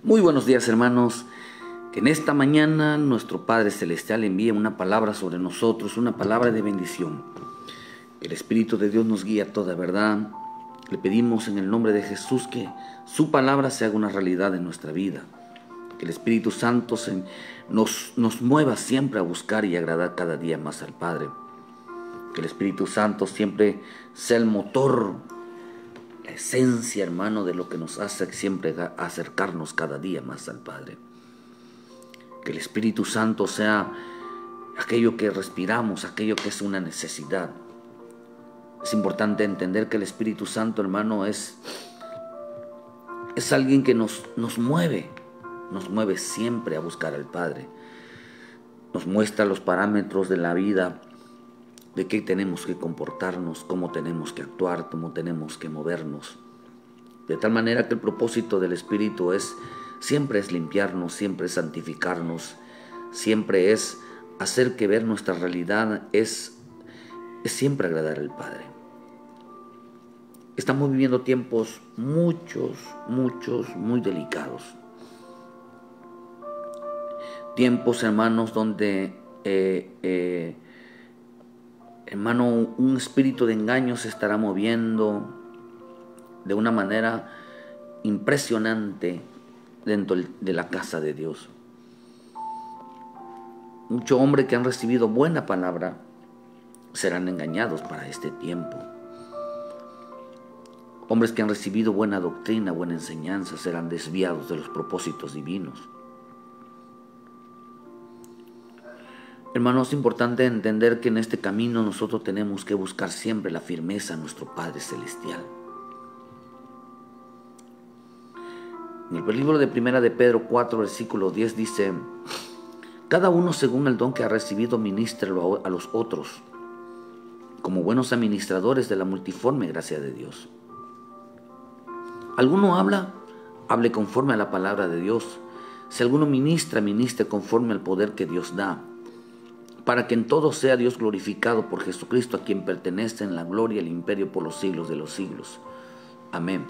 Muy buenos días, hermanos. Que en esta mañana nuestro Padre Celestial envíe una palabra sobre nosotros, una palabra de bendición. Que el Espíritu de Dios nos guíe a toda verdad. Le pedimos en el nombre de Jesús que su palabra se haga una realidad en nuestra vida. Que el Espíritu Santo nos mueva siempre a buscar y agradar cada día más al Padre. Que el Espíritu Santo siempre sea el motor, la esencia, hermano, de lo que nos hace siempre acercarnos cada día más al Padre. Que el Espíritu Santo sea aquello que respiramos, aquello que es una necesidad. Es importante entender que el Espíritu Santo, hermano, es alguien que nos mueve siempre a buscar al Padre. Nos muestra los parámetros de la vida, de qué tenemos que comportarnos, cómo tenemos que actuar, cómo tenemos que movernos. De tal manera que el propósito del Espíritu siempre es limpiarnos, siempre es santificarnos, siempre es hacer que ver nuestra realidad es siempre agradar al Padre. Estamos viviendo tiempos muy delicados. Tiempos, hermanos, donde hermano, un espíritu de engaño se estará moviendo de una manera impresionante dentro de la casa de Dios. Muchos hombres que han recibido buena palabra serán engañados para este tiempo. Hombres que han recibido buena doctrina, buena enseñanza, serán desviados de los propósitos divinos. Hermanos, es importante entender que en este camino nosotros tenemos que buscar siempre la firmeza a nuestro Padre Celestial. En el libro de Primera de Pedro 4, versículo 10 dice: cada uno según el don que ha recibido, ministrelo a los otros, como buenos administradores de la multiforme gracia de Dios. Alguno hable conforme a la palabra de Dios. Si alguno ministra, ministre conforme al poder que Dios da, para que en todo sea Dios glorificado por Jesucristo, a quien pertenecen la gloria y el imperio por los siglos de los siglos. Amén.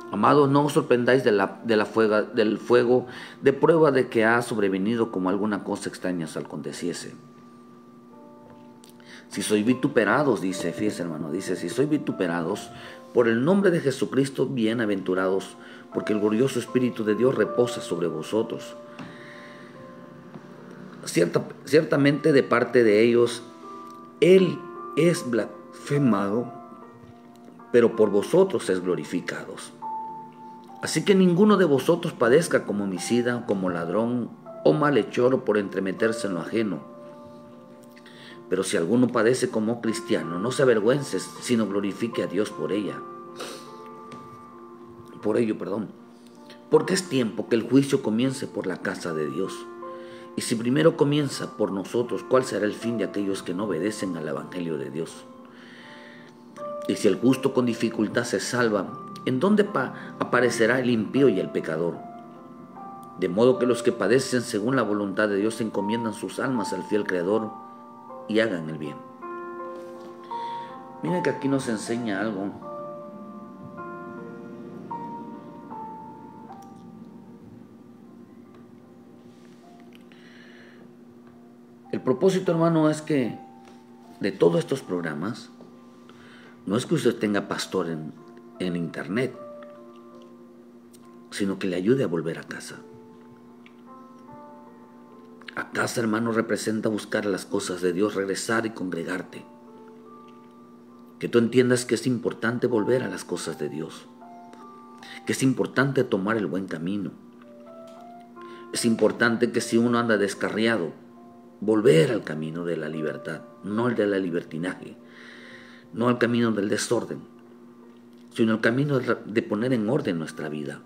Amados, no os sorprendáis del fuego de prueba de que ha sobrevenido como alguna cosa extraña os aconteciese. Si sois vituperados, dice, fíjese hermano, dice, si sois vituperados por el nombre de Jesucristo, bienaventurados, porque el glorioso Espíritu de Dios reposa sobre vosotros. Ciertamente de parte de ellos, Él es blasfemado, pero por vosotros es glorificado. Así que ninguno de vosotros padezca como homicida, como ladrón o malhechor por entremeterse en lo ajeno. Pero si alguno padece como cristiano, no se avergüence, sino glorifique a Dios por ello. Porque es tiempo que el juicio comience por la casa de Dios. Y si primero comienza por nosotros, ¿cuál será el fin de aquellos que no obedecen al Evangelio de Dios? Y si el justo con dificultad se salva, ¿en dónde aparecerá el impío y el pecador? De modo que los que padecen según la voluntad de Dios encomiendan sus almas al fiel Creador y hagan el bien. Miren que aquí nos enseña algo. El propósito, hermano, es que de todos estos programas, no es que usted tenga pastor en internet, sino que le ayude a volver a casa. A casa, hermano, representa buscar las cosas de Dios, regresar y congregarte. Que tú entiendas que es importante volver a las cosas de Dios, que es importante tomar el buen camino. Es importante que si uno anda descarriado, volver al camino de la libertad, no el de la libertinaje, no al camino del desorden, sino el camino de poner en orden nuestra vida.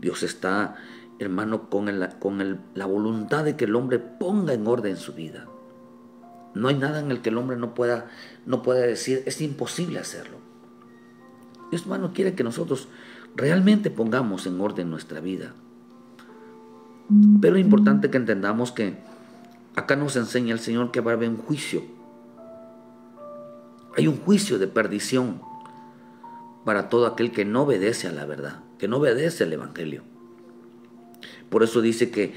Dios está, hermano, con la voluntad de que el hombre ponga en orden su vida. No hay nada en el que el hombre no pueda decir, es imposible hacerlo. Dios, hermano, quiere que nosotros realmente pongamos en orden nuestra vida. Pero es importante que entendamos que acá nos enseña el Señor que va a haber un juicio. Hay un juicio de perdición para todo aquel que no obedece a la verdad, que no obedece al Evangelio. Por eso dice que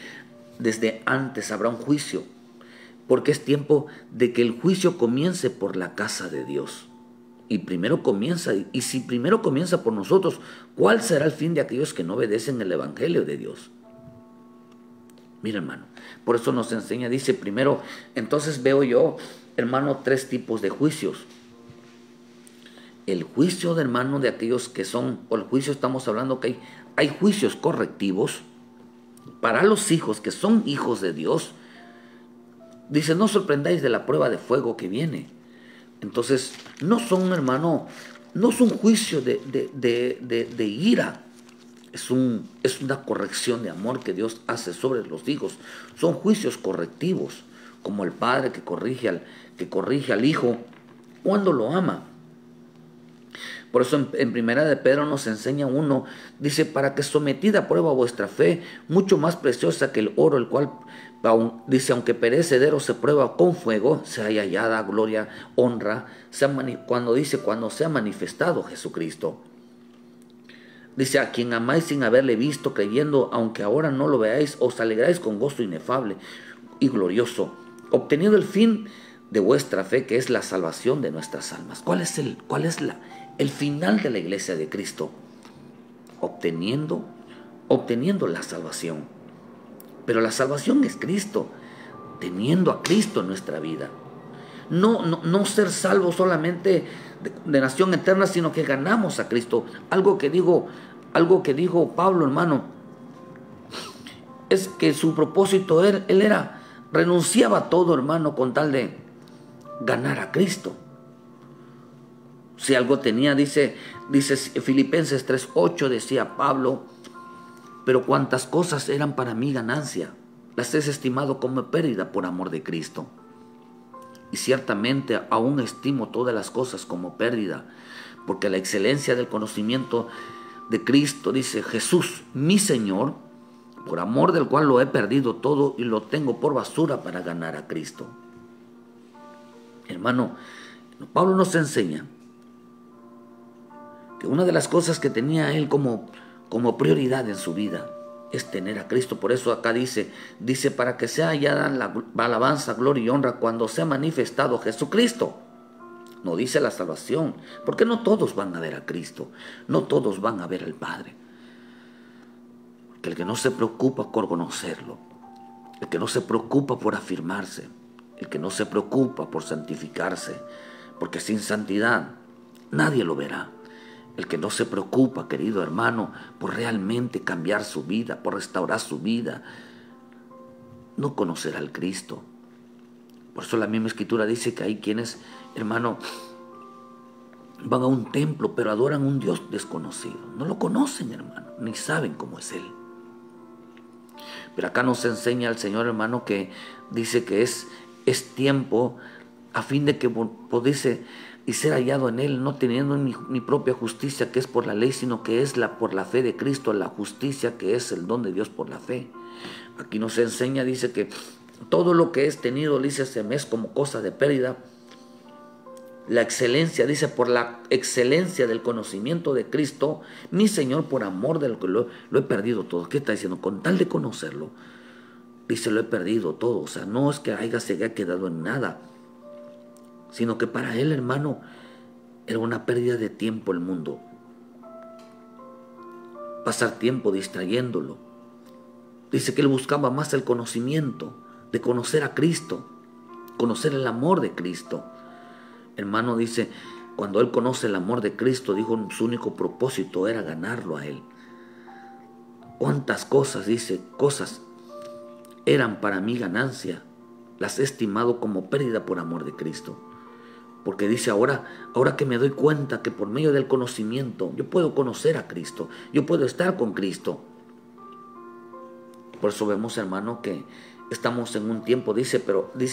desde antes habrá un juicio, porque es tiempo de que el juicio comience por la casa de Dios. Y primero comienza, y si primero comienza por nosotros, ¿cuál será el fin de aquellos que no obedecen el evangelio de Dios? Mira, hermano, por eso nos enseña, dice primero, entonces veo yo, hermano, 3 tipos de juicios. El juicio de hermano de aquellos que son, o el juicio estamos hablando que hay juicios correctivos para los hijos que son hijos de Dios. Dice, no os sorprendáis de la prueba de fuego que viene. Entonces, no son, hermano, no es un juicio de ira. Es una corrección de amor que Dios hace sobre los hijos. Son juicios correctivos, como el padre que corrige al hijo cuando lo ama. Por eso en primera de Pedro nos enseña uno, dice, para que sometida a prueba vuestra fe, mucho más preciosa que el oro, el cual, dice, aunque perecedero se prueba con fuego, sea hallada gloria, honra, cuando sea manifestado Jesucristo. Dice, a quien amáis sin haberle visto, creyendo, aunque ahora no lo veáis, os alegráis con gozo inefable y glorioso, obteniendo el fin de vuestra fe, que es la salvación de nuestras almas. ¿Cuál es el final de la iglesia de Cristo? Obteniendo la salvación. Pero la salvación es Cristo, teniendo a Cristo en nuestra vida. No ser salvos solamente de nación eterna, sino que ganamos a Cristo. Algo que dijo Pablo, hermano, es que su propósito él era, renunciaba a todo, hermano, con tal de ganar a Cristo. Si algo tenía, dice Filipenses 3:8, decía Pablo, pero cuantas cosas eran para mí ganancia, las he estimado como pérdida por amor de Cristo. Y ciertamente aún estimo todas las cosas como pérdida, porque la excelencia del conocimiento de Cristo, dice Jesús, mi Señor, por amor del cual lo he perdido todo y lo tengo por basura para ganar a Cristo. Hermano, Pablo nos enseña que una de las cosas que tenía él como prioridad en su vida es tener a Cristo. Por eso acá dice para que sea hallada la alabanza, gloria y honra cuando sea manifestado Jesucristo. No dice la salvación, porque no todos van a ver a Cristo, no todos van a ver al Padre. Que el que no se preocupa por conocerlo, el que no se preocupa por afirmarse, el que no se preocupa por santificarse, porque sin santidad nadie lo verá. El que no se preocupa, querido hermano, por realmente cambiar su vida, por restaurar su vida, no conocerá al Cristo. Por eso la misma Escritura dice que hay quienes, hermano, van a un templo, pero adoran a un Dios desconocido. No lo conocen, hermano, ni saben cómo es Él. Pero acá nos enseña el Señor, hermano, que dice que es tiempo a fin de que pudiese y ser hallado en Él, no teniendo mi propia justicia que es por la ley, sino que es por la fe de Cristo, la justicia que es el don de Dios por la fe. Aquí nos enseña, dice que todo lo que es tenido, dice, se me es como cosa de pérdida. La excelencia, dice, por la excelencia del conocimiento de Cristo, mi Señor, por amor de lo que lo he perdido todo. ¿Qué está diciendo? Con tal de conocerlo, dice, lo he perdido todo. O sea, no es que se haya quedado en nada, sino que para él, hermano, era una pérdida de tiempo el mundo. Pasar tiempo distrayéndolo. Dice que él buscaba más el conocimiento, de conocer a Cristo, conocer el amor de Cristo. Hermano, dice, cuando él conoce el amor de Cristo, dijo, su único propósito era ganarlo a él. ¿Cuántas cosas, dice, cosas eran para mí ganancia? Las he estimado como pérdida por amor de Cristo. Porque dice, ahora que me doy cuenta que por medio del conocimiento yo puedo conocer a Cristo, yo puedo estar con Cristo. Por eso vemos, hermano, que estamos en un tiempo, dice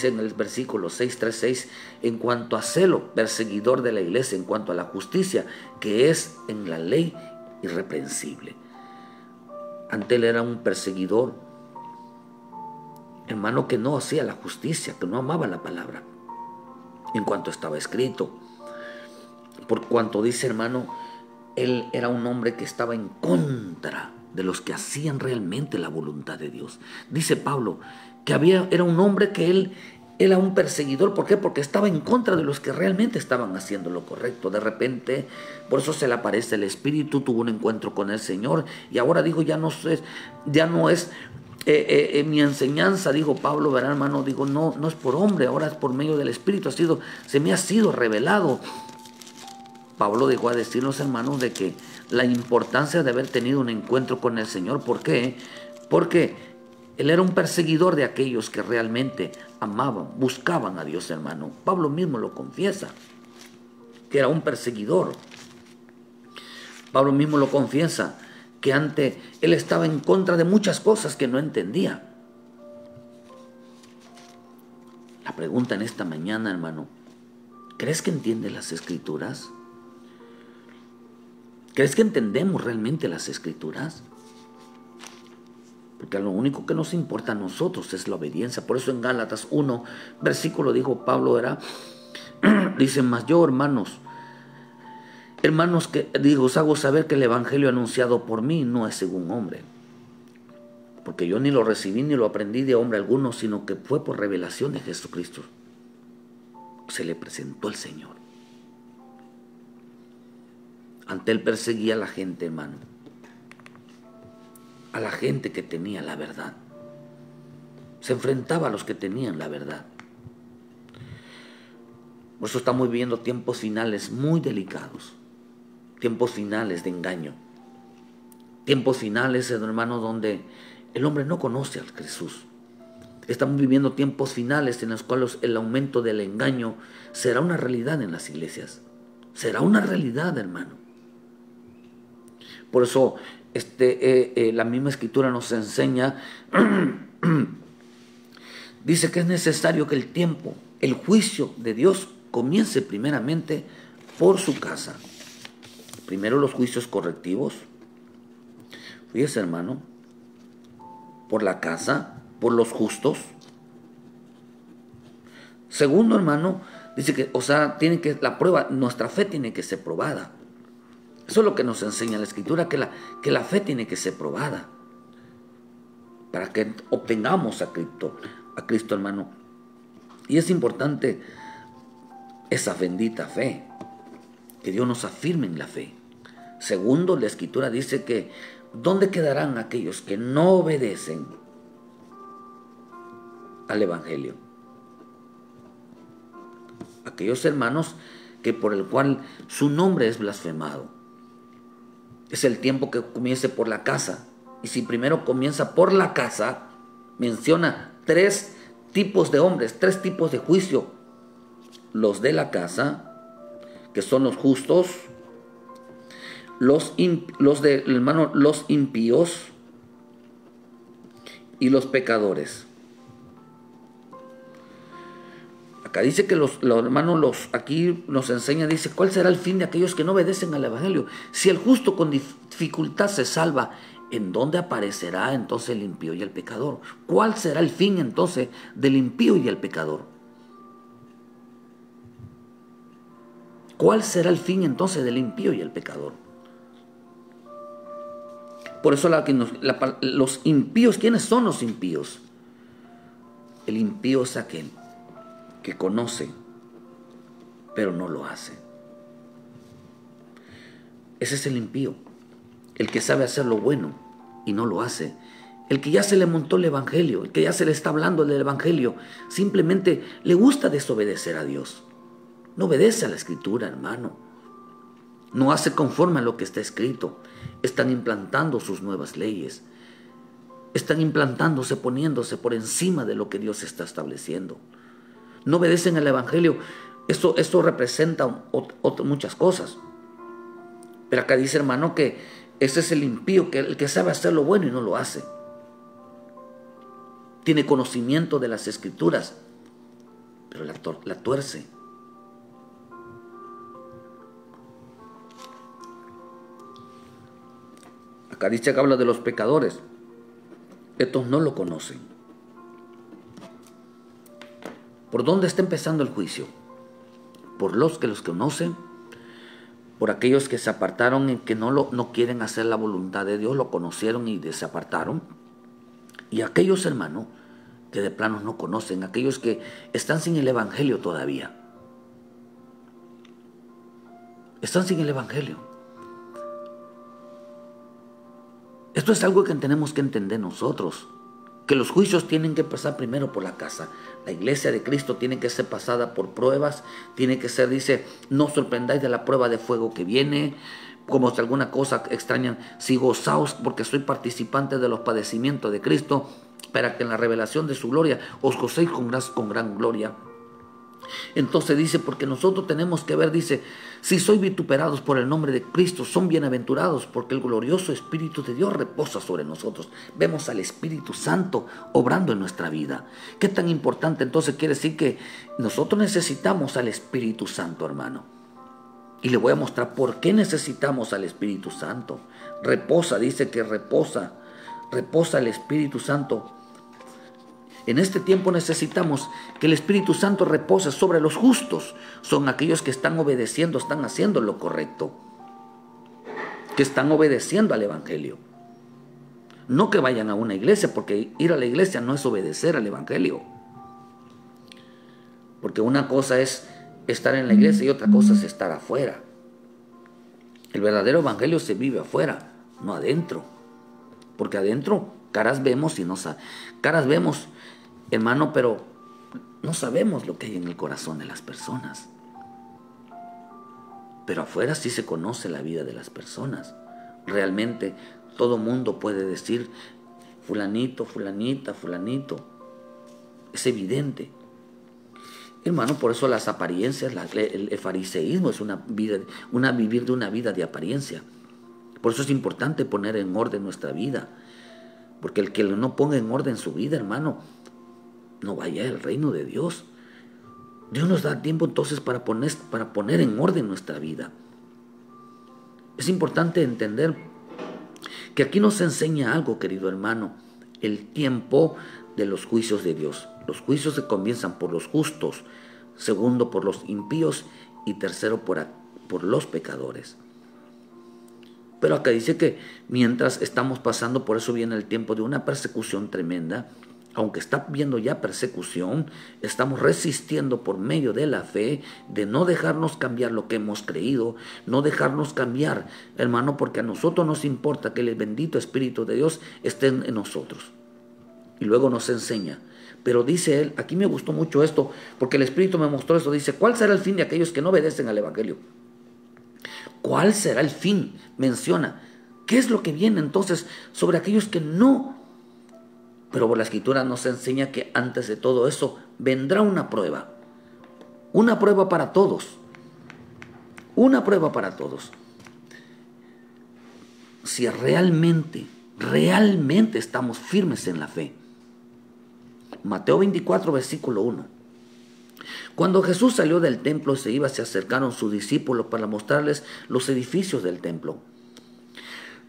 en el versículo 6:3:6, en cuanto a celo, perseguidor de la iglesia, en cuanto a la justicia, que es en la ley irreprensible. Ante él era un perseguidor, hermano, que no hacía la justicia, que no amaba la palabra, en cuanto estaba escrito. Por cuanto dice, hermano, él era un hombre que estaba en contra de los que hacían realmente la voluntad de Dios. Dice Pablo que era un hombre que él era un perseguidor. ¿Por qué? Porque estaba en contra de los que realmente estaban haciendo lo correcto. De repente, por eso se le aparece el Espíritu, tuvo un encuentro con el Señor y ahora dijo, ya no es mi enseñanza, dijo Pablo, verá hermano, digo, no es por hombre, ahora es por medio del Espíritu, se me ha sido revelado. Pablo dejó a decir los hermanos de que la importancia de haber tenido un encuentro con el Señor. ¿Por qué? Porque él era un perseguidor de aquellos que realmente amaban, buscaban a Dios, hermano. Pablo mismo lo confiesa, que era un perseguidor. Pablo mismo lo confiesa, que antes él estaba en contra de muchas cosas que no entendía. La pregunta en esta mañana, hermano, ¿crees que entiendes las Escrituras? ¿Crees que entendemos realmente las Escrituras? Porque lo único que nos importa a nosotros es la obediencia. Por eso en Gálatas 1, versículo dijo Pablo, dice, mas yo, hermanos, que digo, os hago saber que el evangelio anunciado por mí no es según hombre. Porque yo ni lo recibí ni lo aprendí de hombre alguno, sino que fue por revelación de Jesucristo. Se le presentó el Señor. Ante él perseguía a la gente, hermano. A la gente que tenía la verdad. Se enfrentaba a los que tenían la verdad. Por eso estamos viviendo tiempos finales muy delicados. Tiempos finales de engaño. Tiempos finales, hermano, donde el hombre no conoce a Jesús. Estamos viviendo tiempos finales en los cuales el aumento del engaño será una realidad en las iglesias. Será una realidad, hermano. Por eso la misma Escritura nos enseña, dice que es necesario que el juicio de Dios comience primeramente por su casa. Primero los juicios correctivos. Fíjese, hermano, por la casa, por los justos. Segundo, hermano, dice que, la prueba, nuestra fe tiene que ser probada. Eso es lo que nos enseña la Escritura, que la fe tiene que ser probada para que obtengamos a Cristo, hermano. Y es importante esa bendita fe, que Dios nos afirme en la fe. Segundo, la Escritura dice que ¿dónde quedarán aquellos que no obedecen al Evangelio? Aquellos hermanos que por el cual su nombre es blasfemado. Es el tiempo que comience por la casa. Y si primero comienza por la casa, menciona 3 tipos de hombres, 3 tipos de juicio. Los de la casa, que son los justos, los impíos y los pecadores. Acá dice que los hermanos, aquí nos enseña, dice, ¿cuál será el fin de aquellos que no obedecen al Evangelio? Si el justo con dificultad se salva, ¿en dónde aparecerá entonces el impío y el pecador? ¿Cuál será el fin entonces del impío y del pecador? ¿Cuál será el fin entonces del impío y el pecador? Por eso los impíos, ¿quiénes son los impíos? El impío es aquel que conoce, pero no lo hace. Ese es el impío, el que sabe hacer lo bueno y no lo hace. El que ya se le montó el Evangelio, el que ya se le está hablando del Evangelio, simplemente le gusta desobedecer a Dios. No obedece a la Escritura, hermano. No hace conforme a lo que está escrito. Están implantando sus nuevas leyes. Están implantándose, poniéndose por encima de lo que Dios está estableciendo. No obedecen al Evangelio. Esto representa muchas cosas. Pero acá dice, hermano, que ese es el impío, el que sabe hacer lo bueno y no lo hace. Tiene conocimiento de las Escrituras, pero la tuerce. Acá dice que habla de los pecadores. Estos no lo conocen. ¿Por dónde está empezando el juicio? ¿Por los que los conocen por aquellos que se apartaron y que no quieren hacer la voluntad de Dios, lo conocieron y se apartaron. Y aquellos, hermanos, que de plano no conocen, aquellos que están sin el Evangelio todavía. Están sin el Evangelio. Esto es algo que tenemos que entender nosotros, que los juicios tienen que pasar primero por la casa. La iglesia de Cristo tiene que ser pasada por pruebas, tiene que ser, dice, no os sorprendáis de la prueba de fuego que viene, como si alguna cosa extraña, si gozaos porque soy participante de los padecimientos de Cristo, para que en la revelación de su gloria os gocéis con gran gloria. Entonces dice, porque nosotros tenemos que ver, dice, si sois vituperados por el nombre de Cristo, son bienaventurados, porque el glorioso Espíritu de Dios reposa sobre nosotros. Vemos al Espíritu Santo obrando en nuestra vida. ¿Qué tan importante entonces quiere decir que nosotros necesitamos al Espíritu Santo, hermano? Y le voy a mostrar por qué necesitamos al Espíritu Santo. Reposa, dice que reposa el Espíritu Santo. En este tiempo necesitamos que el Espíritu Santo repose sobre los justos. Son aquellos que están obedeciendo, están haciendo lo correcto, que están obedeciendo al Evangelio. No que vayan a una iglesia, porque ir a la iglesia no es obedecer al Evangelio. Porque una cosa es estar en la iglesia y otra cosa es estar afuera. El verdadero Evangelio se vive afuera, no adentro. Porque adentro caras vemos y no caras vemos, hermano, pero no sabemos lo que hay en el corazón de las personas. Pero afuera sí se conoce la vida de las personas. Realmente todo mundo puede decir fulanito, fulanita, fulanito. Es evidente. Hermano, por eso las apariencias, el fariseísmo es vivir de una vida de apariencia. Por eso es importante poner en orden nuestra vida. Porque el que no ponga en orden su vida, hermano, no vaya al reino de Dios. Dios nos da tiempo entonces para poner en orden nuestra vida. Es importante entender que aquí nos enseña algo, querido hermano, el tiempo de los juicios de Dios. Los juicios se comienzan por los justos, segundo por los impíos y tercero por los pecadores. Pero acá dice que mientras estamos pasando, por eso viene el tiempo de una persecución tremenda. Aunque está viendo ya persecución, estamos resistiendo por medio de la fe, de no dejarnos cambiar lo que hemos creído, no dejarnos cambiar, hermano, porque a nosotros nos importa que el bendito Espíritu de Dios esté en nosotros. Y luego nos enseña. Pero dice él, aquí me gustó mucho esto, porque el Espíritu me mostró esto, dice, ¿cuál será el fin de aquellos que no obedecen al Evangelio? ¿Cuál será el fin? Menciona. ¿Qué es lo que viene entonces sobre aquellos que no? Pero la Escritura nos enseña que antes de todo eso vendrá una prueba para todos, una prueba para todos. Si realmente estamos firmes en la fe. Mateo 24, versículo 1. Cuando Jesús salió del templo se acercaron sus discípulos para mostrarles los edificios del templo.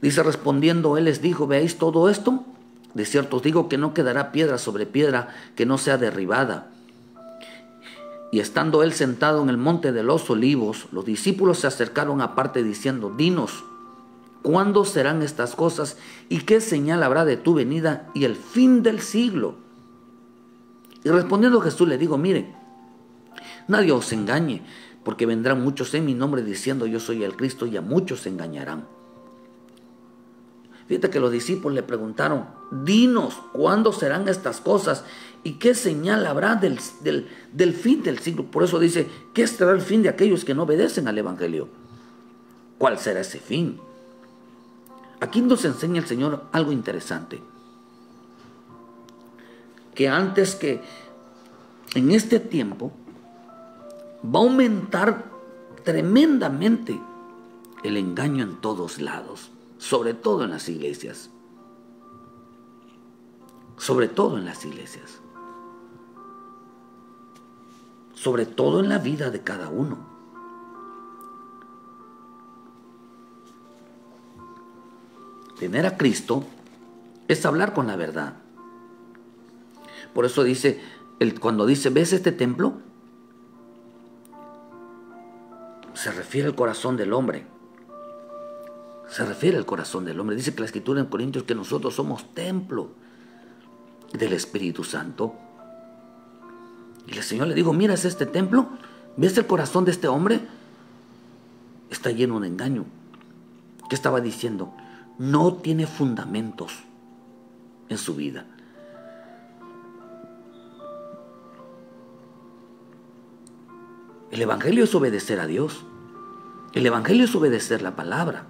Dice, respondiendo, él les dijo, ¿veis todo esto? De cierto os digo que no quedará piedra sobre piedra que no sea derribada. Y estando él sentado en el monte de los olivos, los discípulos se acercaron aparte diciendo, dinos, ¿cuándo serán estas cosas? ¿Y qué señal habrá de tu venida y el fin del siglo? Y respondiendo Jesús le dijo, mire, nadie os engañe, porque vendrán muchos en mi nombre diciendo yo soy el Cristo y a muchos se engañarán. Fíjate que los discípulos le preguntaron, dinos, ¿cuándo serán estas cosas? ¿Y qué señal habrá del fin del siglo? Por eso dice, ¿qué será el fin de aquellos que no obedecen al Evangelio? ¿Cuál será ese fin? Aquí nos enseña el Señor algo interesante. Que antes que en este tiempo va a aumentar tremendamente el engaño en todos lados. Sobre todo en las iglesias. Sobre todo en las iglesias. Sobre todo en la vida de cada uno. Tener a Cristo es hablar con la verdad. Por eso dice, cuando dice, ¿ves este templo? se refiere al corazón del hombre. Se refiere al corazón del hombre. Dice que la Escritura en Corintios que nosotros somos templo del Espíritu Santo. Y el Señor le dijo, miras este templo, ¿ves el corazón de este hombre? Está lleno de engaño. ¿Qué estaba diciendo? No tiene fundamentos en su vida. El Evangelio es obedecer a Dios. El Evangelio es obedecer la palabra.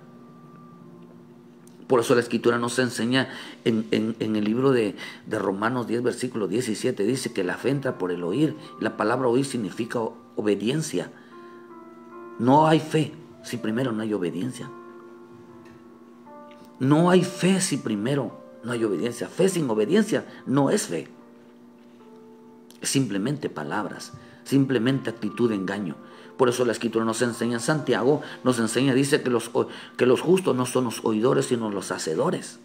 Por eso la Escritura nos enseña en el libro de Romanos 10, versículo 17, dice que la fe entra por el oír. La palabra oír significa obediencia. No hay fe si primero no hay obediencia. No hay fe si primero no hay obediencia. Fe sin obediencia no es fe. Es simplemente palabras, simplemente actitud de engaño. Por eso la Escritura nos enseña, Santiago nos enseña, dice que los justos no son los oidores, sino los hacedores.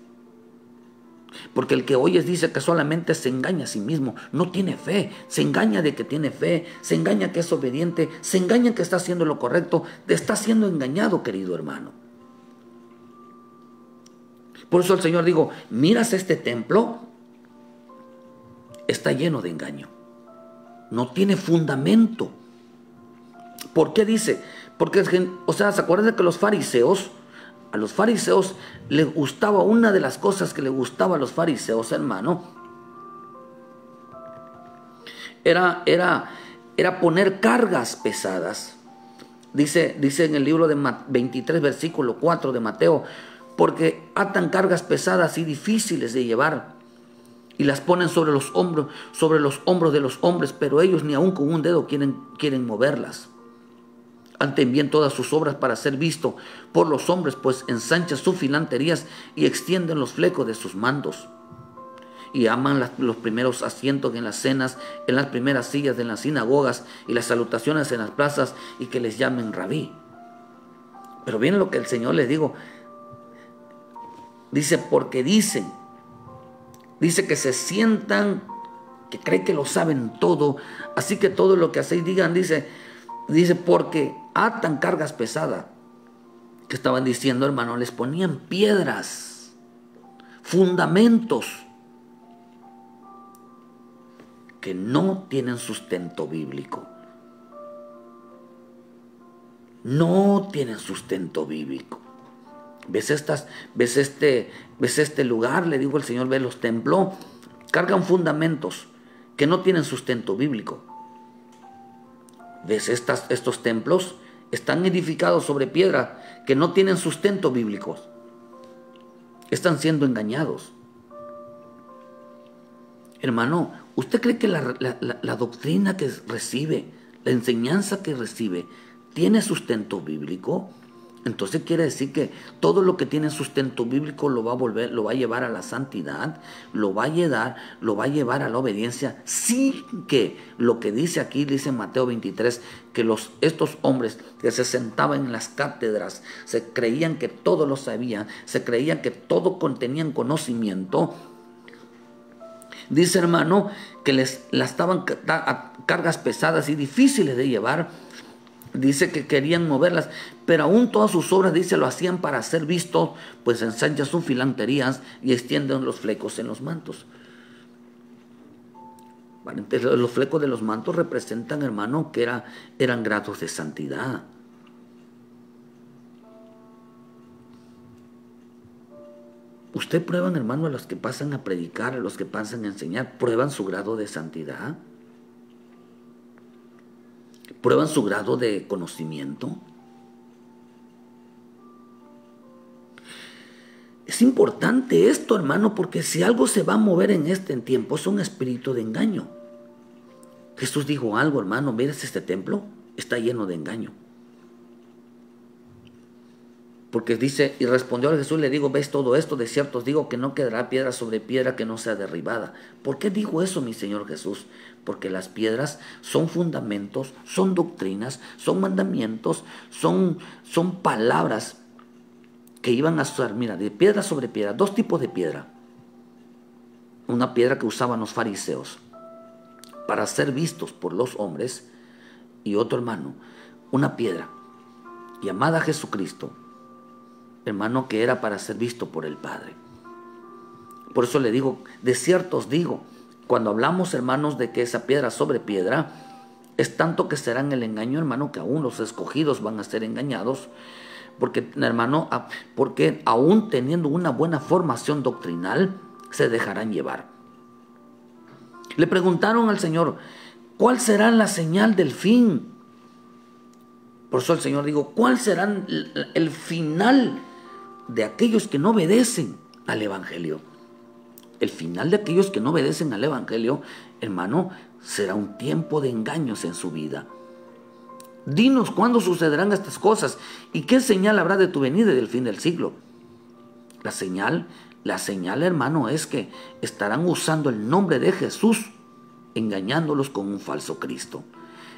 Porque el que oye dice que solamente se engaña a sí mismo, no tiene fe, se engaña de que tiene fe, se engaña que es obediente, se engaña que está haciendo lo correcto, está siendo engañado, querido hermano. Por eso el Señor dijo, miras este templo, está lleno de engaño, no tiene fundamento. ¿Por qué dice? Porque, o sea, ¿se acuerdan de que a los fariseos les gustaba, una de las cosas que les gustaba a los fariseos, hermano, era poner cargas pesadas. Dice en el libro de 23, versículo 4 de Mateo, porque atan cargas pesadas y difíciles de llevar y las ponen sobre los hombros de los hombres, pero ellos ni aun con un dedo quieren moverlas. Antes bien todas sus obras para ser visto por los hombres, pues ensanchan sus filanterías y extienden los flecos de sus mantos. Y aman los primeros asientos en las cenas, en las primeras sillas de las sinagogas y las salutaciones en las plazas y que les llamen rabí. Pero bien lo que el Señor les digo, dice porque dice que se sientan, que creen que lo saben todo, así que todo lo que hacéis digan, dice porque atan cargas pesadas. Que estaban diciendo, hermano, les ponían piedras, fundamentos que no tienen sustento bíblico. No tienen sustento bíblico. ¿Ves este lugar? Le digo el Señor, ve los templos, cargan fundamentos que no tienen sustento bíblico. ¿Ves estos templos? Están edificados sobre piedra que no tienen sustento bíblico. Están siendo engañados. Hermano, ¿usted cree que la doctrina que recibe, la enseñanza que recibe, tiene sustento bíblico? Entonces quiere decir que todo lo que tiene sustento bíblico lo va a llevar a la santidad, lo va a llevar a la obediencia, sin que lo que dice aquí, dice en Mateo 23, que estos hombres que se sentaban en las cátedras, se creían que todo lo sabían, se creían que todo contenían conocimiento. Dice, hermano, que las estaban cargas pesadas y difíciles de llevar. Dice que querían moverlas, pero aún todas sus obras, dice, lo hacían para ser vistos, pues ensanchan sus filanterías y extienden los flecos en los mantos. Entonces, los flecos de los mantos representan, hermano, que eran grados de santidad. Usted prueban, hermano, a los que pasan a predicar, a los que pasan a enseñar, prueban su grado de santidad. ¿Prueban su grado de conocimiento? Es importante esto, hermano, porque si algo se va a mover en este tiempo es un espíritu de engaño. Jesús dijo algo, hermano, ¿miras este templo? Está lleno de engaño. Porque dice, y respondió a Jesús, le digo, ¿ves todo esto? De cierto os digo que no quedará piedra sobre piedra que no sea derribada. ¿Por qué dijo eso mi Señor Jesús? Porque las piedras son fundamentos, son doctrinas, son mandamientos, son palabras que iban a usar, mira, de piedra sobre piedra, dos tipos de piedra. Una piedra que usaban los fariseos para ser vistos por los hombres, y otro, hermano, una piedra llamada a Jesucristo, hermano, que era para ser visto por el Padre. Por eso le digo, de cierto os digo, cuando hablamos, hermanos, de que esa piedra sobre piedra, es tanto que será en el engaño, hermano, que aún los escogidos van a ser engañados, porque, hermano, porque aún teniendo una buena formación doctrinal, se dejarán llevar. Le preguntaron al Señor, ¿cuál será la señal del fin? Por eso el Señor dijo, ¿cuál será el final de aquellos que no obedecen al Evangelio? El final de aquellos que no obedecen al Evangelio, hermano, será un tiempo de engaños en su vida. Dinos cuándo sucederán estas cosas y qué señal habrá de tu venida y del fin del siglo. La señal, hermano, es que estarán usando el nombre de Jesús, engañándolos con un falso Cristo,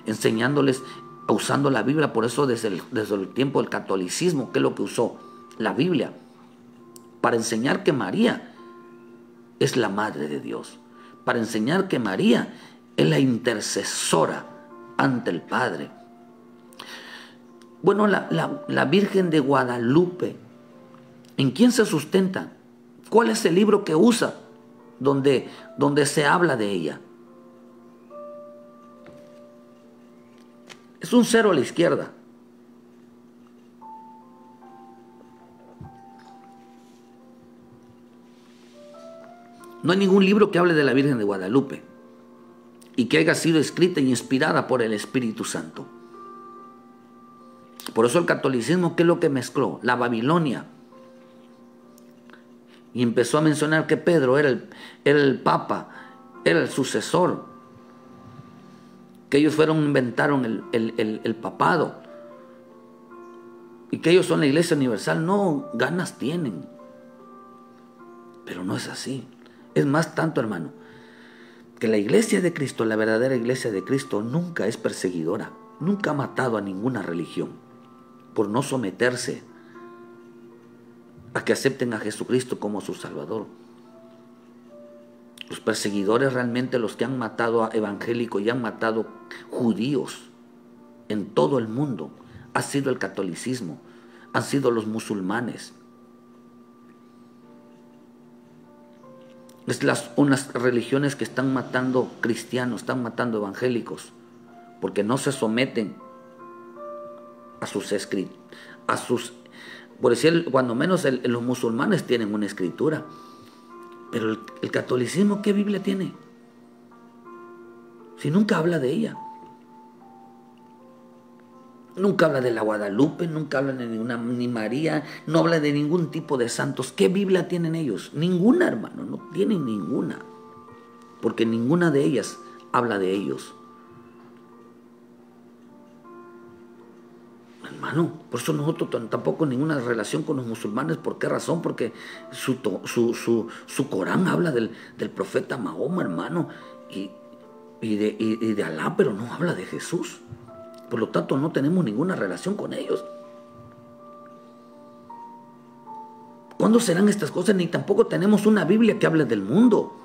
enseñándoles, usando la Biblia. Por eso desde el tiempo del catolicismo, ¿qué es lo que usó? La Biblia, para enseñar que María es la Madre de Dios, para enseñar que María es la intercesora ante el Padre. Bueno, la Virgen de Guadalupe, ¿en quién se sustenta? ¿Cuál es el libro que usa donde se habla de ella? Es un 0 a la izquierda. No hay ningún libro que hable de la Virgen de Guadalupe y que haya sido escrita e inspirada por el Espíritu Santo. Por eso el catolicismo, ¿qué es lo que mezcló? La Babilonia. Y empezó a mencionar que Pedro era el Papa, era el sucesor. Que ellos inventaron el papado. Y que ellos son la Iglesia Universal. No, ganas tienen. Pero no es así. Es más tanto, hermano, que la Iglesia de Cristo, la verdadera Iglesia de Cristo, nunca es perseguidora. Nunca ha matado a ninguna religión por no someterse a que acepten a Jesucristo como su Salvador. Los perseguidores realmente, los que han matado a evangélicos y han matado judíos en todo el mundo, ha sido el catolicismo, han sido los musulmanes. Es unas religiones que están matando cristianos, están matando evangélicos, porque no se someten a sus escritos, por decir, cuando menos los musulmanes tienen una escritura, pero el catolicismo, ¿qué Biblia tiene? Si nunca habla de ella. Nunca habla de la Guadalupe, nunca habla de ni María, no habla de ningún tipo de santos. ¿Qué Biblia tienen ellos? Ninguna, hermano, no tienen ninguna. Porque ninguna de ellas habla de ellos. Hermano, por eso nosotros tampoco ninguna relación con los musulmanes. ¿Por qué razón? Porque su Corán habla del profeta Mahoma, hermano, y de Alá, pero no habla de Jesús. Por lo tanto, no tenemos ninguna relación con ellos. ¿Cuándo serán estas cosas? Ni tampoco tenemos una Biblia que hable del mundo,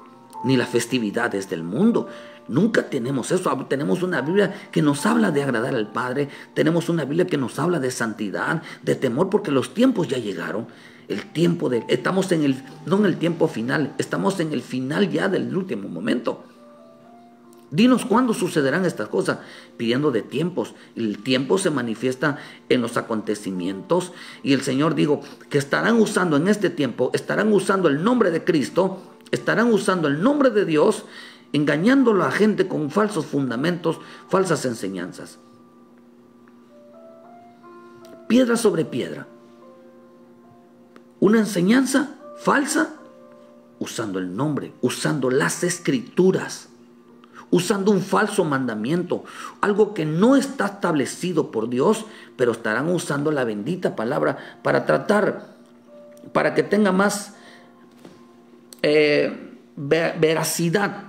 ni las festividades del mundo. Nunca tenemos eso. Tenemos una Biblia que nos habla de agradar al Padre. Tenemos una Biblia que nos habla de santidad, de temor, porque los tiempos ya llegaron. Estamos no en el tiempo final, estamos en el final ya del último momento. Dinos cuándo sucederán estas cosas, pidiendo de tiempos. El tiempo se manifiesta en los acontecimientos, y el Señor dijo que estarán usando en este tiempo, estarán usando el nombre de Cristo, estarán usando el nombre de Dios, engañando a la gente con falsos fundamentos, falsas enseñanzas. Piedra sobre piedra. Una enseñanza falsa, usando el nombre, usando las escrituras, usando un falso mandamiento, algo que no está establecido por Dios, pero estarán usando la bendita palabra para que tenga más veracidad,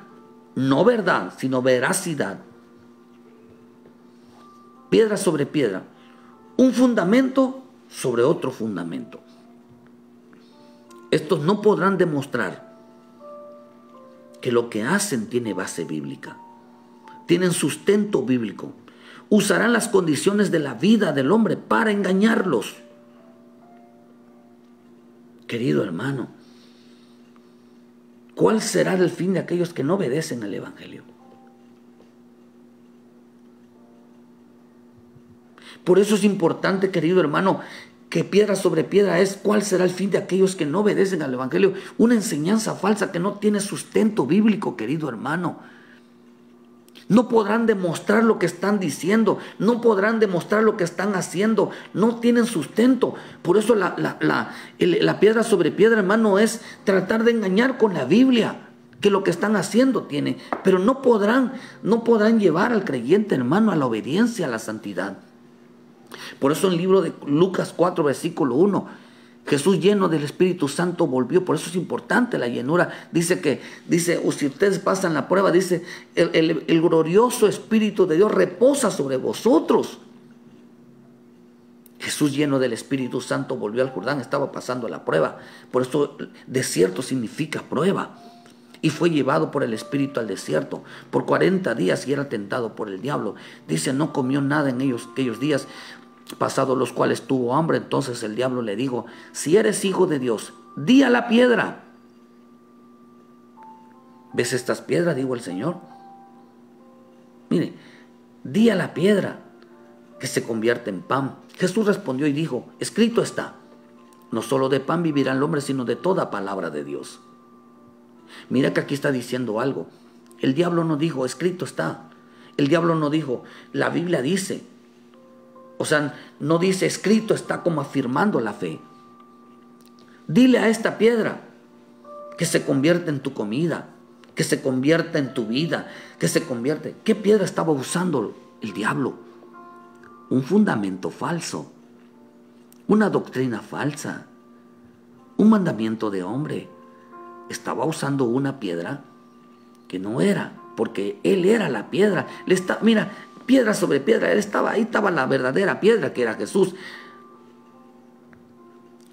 no verdad, sino veracidad. Piedra sobre piedra, un fundamento sobre otro fundamento. Estos no podrán demostrar que lo que hacen tiene base bíblica, tienen sustento bíblico. usarán las condiciones de la vida del hombre para engañarlos. Querido hermano, ¿cuál será el fin de aquellos que no obedecen al Evangelio? Por eso es importante, querido hermano, que piedra sobre piedra es cuál será el fin de aquellos que no obedecen al Evangelio. Una enseñanza falsa que no tiene sustento bíblico, querido hermano. No podrán demostrar lo que están diciendo, no podrán demostrar lo que están haciendo, no tienen sustento. Por eso la piedra sobre piedra, hermano, es tratar de engañar con la Biblia, que lo que están haciendo tiene, pero no podrán llevar al creyente, hermano, a la obediencia, a la santidad. Por eso en el libro de Lucas 4, versículo 1, Jesús lleno del Espíritu Santo volvió. Por eso es importante la llenura. Dice, o si ustedes pasan la prueba, dice, el glorioso Espíritu de Dios reposa sobre vosotros. Jesús lleno del Espíritu Santo volvió al Jordán, estaba pasando la prueba. Por eso desierto significa prueba. Y fue llevado por el Espíritu al desierto por 40 días y era tentado por el diablo. Dice, no comió nada en aquellos días, pasados los cuales tuvo hambre. Entonces el diablo le dijo, si eres hijo de Dios, di a la piedra. ¿Ves estas piedras? Dijo el Señor. Mire, di a la piedra que se convierte en pan. Jesús respondió y dijo, escrito está, no solo de pan vivirá el hombre, sino de toda palabra de Dios. Mira que aquí está diciendo algo. El diablo no dijo, escrito está. El diablo no dijo, la Biblia dice. O sea, no dice escrito está como afirmando la fe. Dile a esta piedra que se convierta en tu comida, que se convierta en tu vida, que se convierte. ¿Qué piedra estaba usando el diablo? Un fundamento falso, una doctrina falsa, un mandamiento de hombre. Estaba usando una piedra que no era, porque él era la piedra. Mira, piedra sobre piedra, ahí estaba la verdadera piedra que era Jesús.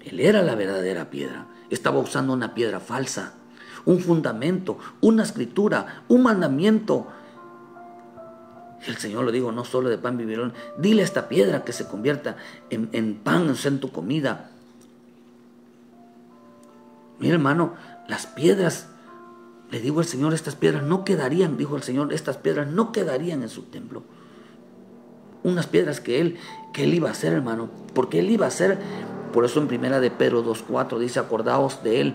Él era la verdadera piedra. Estaba usando una piedra falsa, un fundamento, una escritura, un mandamiento. El Señor lo dijo, no solo de pan vivirán. Dile a esta piedra que se convierta en pan, en tu comida. Mira, hermano, las piedras, le digo al Señor, estas piedras no quedarían, dijo el Señor, estas piedras no quedarían en su templo. Unas piedras que él iba a hacer, hermano, porque él iba a hacer. Por eso en 1 de Pedro 2:4 dice, acordaos de él,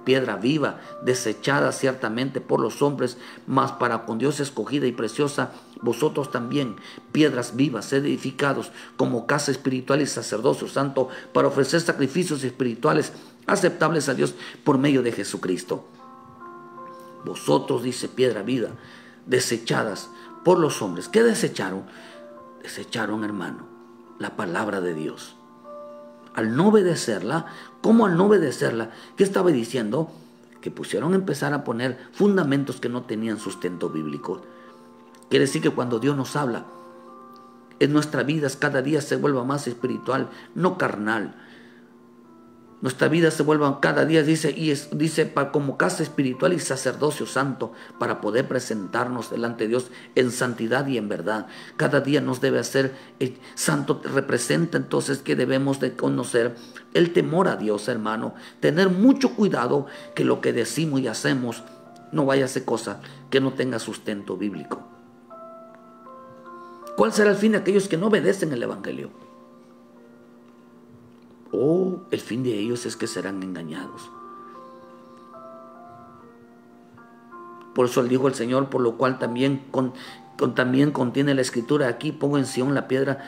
piedra viva, desechada ciertamente por los hombres, mas para con Dios escogida y preciosa. Vosotros también, piedras vivas, sed edificados como casa espiritual y sacerdocio santo, para ofrecer sacrificios espirituales aceptables a Dios por medio de Jesucristo. Vosotros, dice, piedra viva, desechadas por los hombres. ¿Qué desecharon? Desecharon, hermano, la palabra de Dios. Al no obedecerla, ¿cómo al no obedecerla? ¿Qué estaba diciendo? Que pusieron a empezar a poner fundamentos que no tenían sustento bíblico. Quiere decir que cuando Dios nos habla, en nuestra vida cada día se vuelva más espiritual, no carnal. Nuestra vida se vuelva cada día, dice como casa espiritual y sacerdocio santo, para poder presentarnos delante de Dios en santidad y en verdad. Cada día nos debe hacer santo. Representa entonces que debemos de conocer el temor a Dios, hermano. Tener mucho cuidado que lo que decimos y hacemos no vaya a ser cosa que no tenga sustento bíblico. ¿Cuál será el fin de aquellos que no obedecen el Evangelio? El fin de ellos es que serán engañados. Por eso dijo el Señor, por lo cual también contiene la Escritura, aquí pongo en Sión la piedra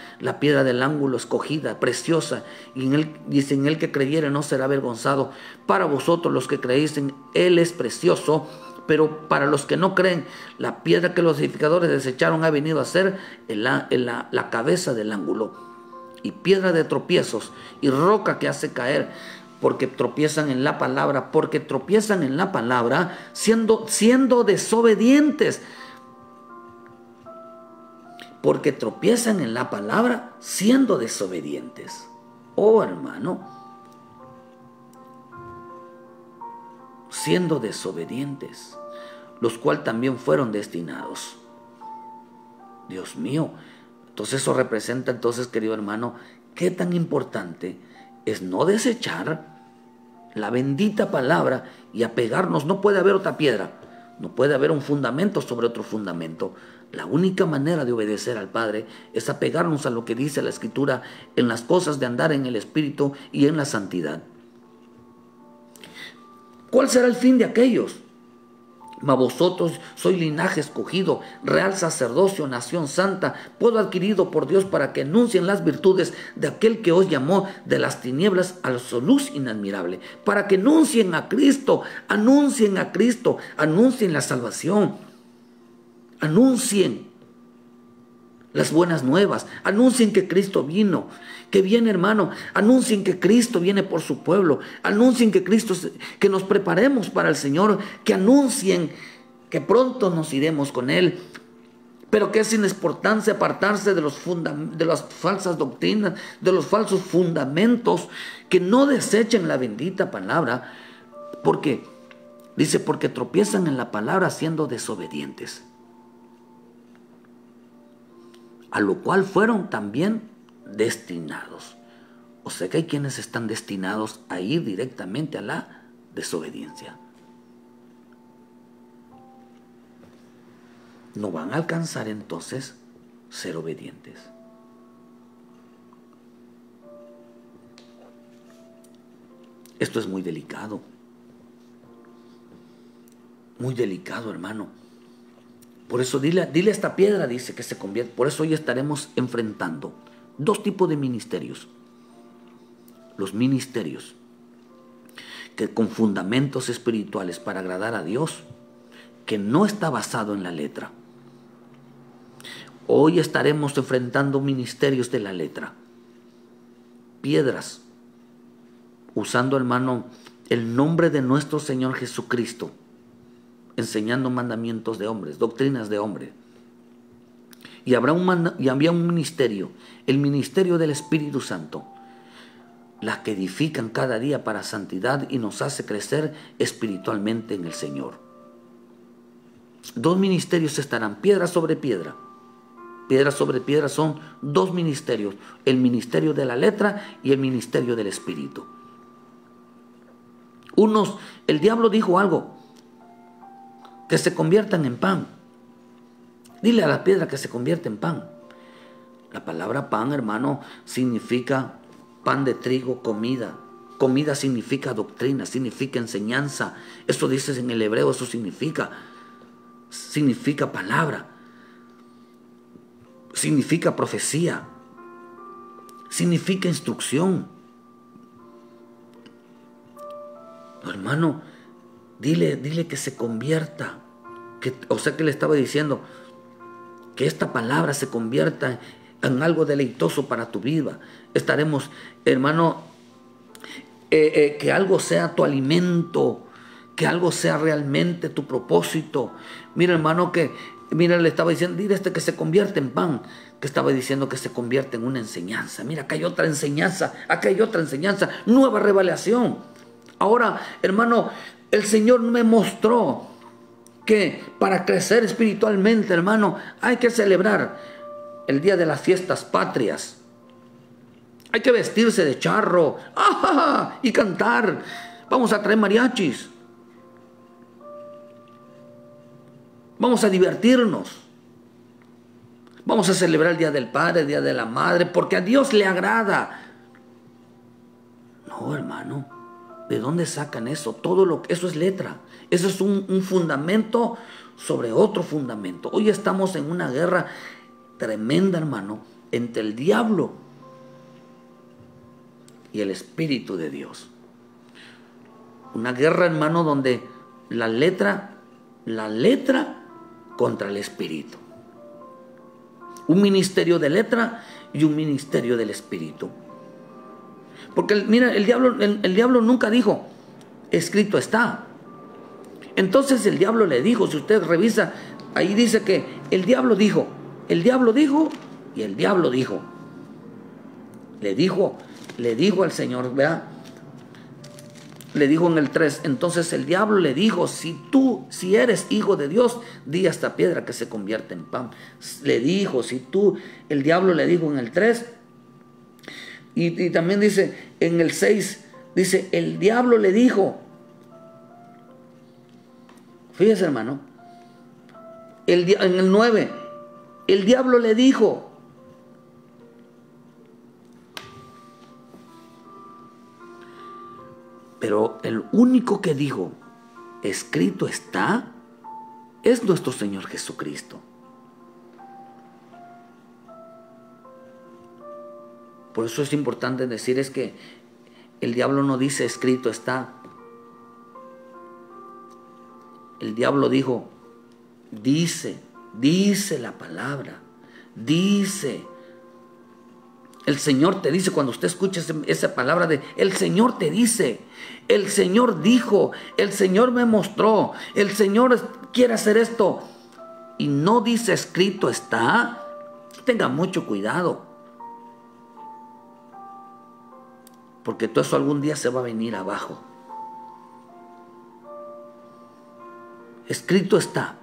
del ángulo escogida, preciosa, y en él que creyere no será avergonzado. Para vosotros los que creéis en él es precioso, pero para los que no creen, la piedra que los edificadores desecharon ha venido a ser la cabeza del ángulo, y piedra de tropiezos, y roca que hace caer, porque tropiezan en la palabra, siendo desobedientes. Porque tropiezan en la palabra siendo desobedientes. Oh, hermano, siendo desobedientes, los cuales también fueron destinados. Dios mío, Entonces eso representa entonces, querido hermano, qué tan importante es no desechar la bendita palabra y apegarnos. No puede haber otra piedra, no puede haber un fundamento sobre otro fundamento. La única manera de obedecer al Padre es apegarnos a lo que dice la Escritura en las cosas de andar en el Espíritu y en la santidad. ¿Cuál será el fin de aquellos? Mas vosotros sois linaje escogido, real sacerdocio, nación santa, pueblo adquirido por Dios para que anuncien las virtudes de aquel que os llamó de las tinieblas a su luz inadmirable. Para que anuncien a Cristo, anuncien la salvación, anuncien las buenas nuevas, anuncien que Cristo vino, que viene, hermano, anuncien que Cristo viene por su pueblo, anuncien que que nos preparemos para el Señor, que anuncien que pronto nos iremos con Él, pero que es inexportable apartarse de las falsas doctrinas, de los falsos fundamentos, que no desechen la bendita palabra, porque dice, porque tropiezan en la palabra siendo desobedientes, a lo cual fueron también destinados. O sea que hay quienes están destinados a ir directamente a la desobediencia. No van a alcanzar entonces ser obedientes. Esto es muy delicado. Muy delicado, hermano. Por eso dile a esta piedra, dice, que se convierte. Por eso hoy estaremos enfrentando dos tipos de ministerios. Los ministerios que con fundamentos espirituales para agradar a Dios, que no está basado en la letra. Hoy estaremos enfrentando ministerios de la letra. Piedras, usando, hermano, el nombre de nuestro Señor Jesucristo, enseñando mandamientos de hombres, doctrinas de hombres. Y había un ministerio, el ministerio del Espíritu Santo, las que edifican cada día para santidad y nos hace crecer espiritualmente en el Señor. Dos ministerios estarán, piedra sobre piedra. Piedra sobre piedra son dos ministerios, el ministerio de la letra y el ministerio del Espíritu. El diablo dijo algo, que se conviertan en pan. Dile a la piedra que se convierta en pan. La palabra pan, hermano, significa pan de trigo, comida. Comida significa doctrina, significa enseñanza. Eso dices en el hebreo, eso significa palabra. Significa profecía. Significa instrucción. Hermano, dile que se convierta. O sea que le estaba diciendo que esta palabra se convierta en algo deleitoso para tu vida. Estaremos, hermano, que algo sea tu alimento, que algo sea realmente tu propósito. Mira, hermano, le estaba diciendo, dile que se convierte en pan, que estaba diciendo que se convierte en una enseñanza. Mira, acá hay otra enseñanza, nueva revelación. Ahora, hermano, el Señor me mostró que para crecer espiritualmente, hermano, hay que celebrar el día de las fiestas patrias. Hay que vestirse de charro y cantar. Vamos a traer mariachis. Vamos a divertirnos. Vamos a celebrar el Día del Padre, el Día de la Madre, porque a Dios le agrada. No, hermano. ¿De dónde sacan eso? Eso es letra. Eso es un fundamento sobre otro fundamento. Hoy estamos en una guerra tremenda, hermano, entre el diablo y el Espíritu de Dios. Una guerra, hermano, donde la letra contra el Espíritu. Un ministerio de letra y un ministerio del Espíritu. Porque mira, el diablo nunca dijo, escrito está. Entonces el diablo le dijo, si usted revisa, ahí dice que el diablo dijo y el diablo dijo. Le dijo al Señor, ¿verdad? le dijo en el 3, entonces el diablo le dijo, si eres hijo de Dios, di a esta piedra que se convierte en pan. Le dijo, el diablo le dijo en el 3, y también dice en el 6, dice, el diablo le dijo, fíjese hermano, en el 9, el diablo le dijo, pero el único que dijo, escrito está, es nuestro Señor Jesucristo. Por eso es importante decir es que el diablo no dice escrito está. El diablo dijo, dice la palabra, dice. El Señor te dice, cuando usted escucha esa palabra de el Señor te dice, el Señor dijo, el Señor me mostró, el Señor quiere hacer esto, y no dice escrito está, tenga mucho cuidado, porque todo eso algún día se va a venir abajo. Escrito está.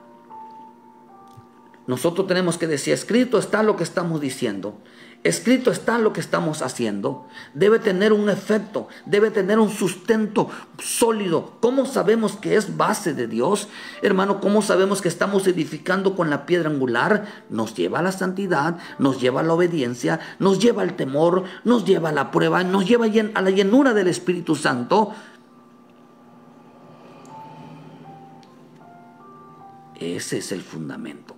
Nosotros tenemos que decir, escrito está lo que estamos diciendo, escrito está lo que estamos haciendo. Debe tener un efecto, debe tener un sustento sólido. ¿Cómo sabemos que es base de Dios? Hermano, ¿cómo sabemos que estamos edificando con la piedra angular? Nos lleva a la santidad, nos lleva a la obediencia, nos lleva al temor, nos lleva a la prueba, nos lleva a la llenura del Espíritu Santo. Ese es el fundamento.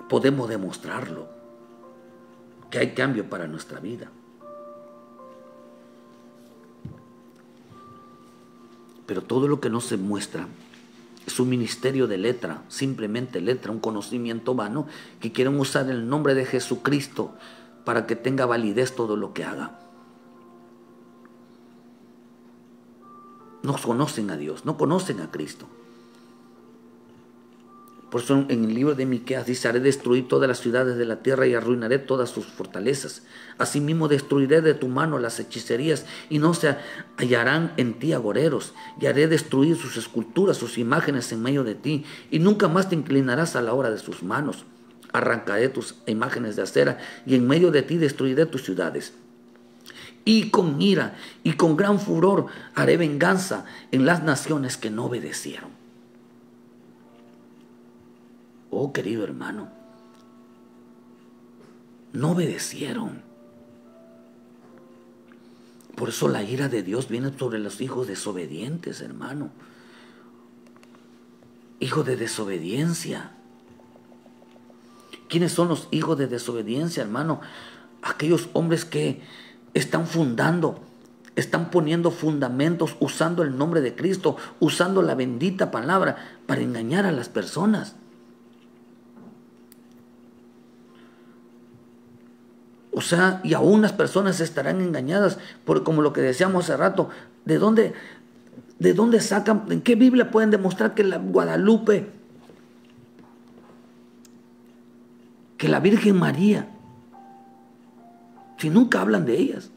Podemos demostrarlo, que hay cambio para nuestra vida. Pero todo lo que no se muestra es un ministerio de letra, simplemente letra, un conocimiento vano, que quieren usar el nombre de Jesucristo para que tenga validez todo lo que haga. No conocen a Dios, no conocen a Cristo. Por eso en el libro de Miqueas dice, haré destruir todas las ciudades de la tierra y arruinaré todas sus fortalezas. Asimismo destruiré de tu mano las hechicerías y no se hallarán en ti agoreros. Y haré destruir sus esculturas, sus imágenes en medio de ti. Y nunca más te inclinarás a la obra de sus manos. Arrancaré tus imágenes de acera y en medio de ti destruiré tus ciudades. Y con ira y con gran furor haré venganza en las naciones que no obedecieron. Oh, querido hermano, no obedecieron. Por eso la ira de Dios viene sobre los hijos desobedientes, hermano. Hijos de desobediencia. ¿Quiénes son los hijos de desobediencia, hermano? Aquellos hombres que están fundando, están poniendo fundamentos, usando el nombre de Cristo, usando la bendita palabra para engañar a las personas. O sea, y aún las personas estarán engañadas por, como lo que decíamos hace rato, ¿de dónde sacan, en qué Biblia pueden demostrar que la Guadalupe, que la Virgen María, si nunca hablan de ellas,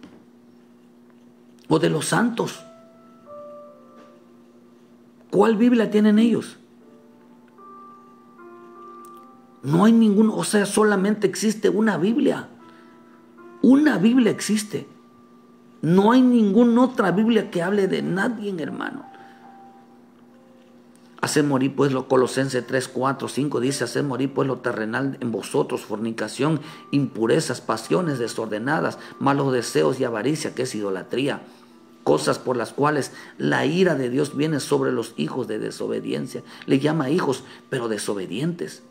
o de los santos? ¿Cuál Biblia tienen ellos? No hay ninguno, o sea, solamente existe una Biblia. Una Biblia existe. No hay ninguna otra Biblia que hable de nadie, hermano. Haced morir pues lo Colosenses 3, 4, 5 dice, haced morir pues lo terrenal en vosotros, fornicación, impurezas, pasiones desordenadas, malos deseos y avaricia, que es idolatría. Cosas por las cuales la ira de Dios viene sobre los hijos de desobediencia. Le llama hijos, pero desobedientes.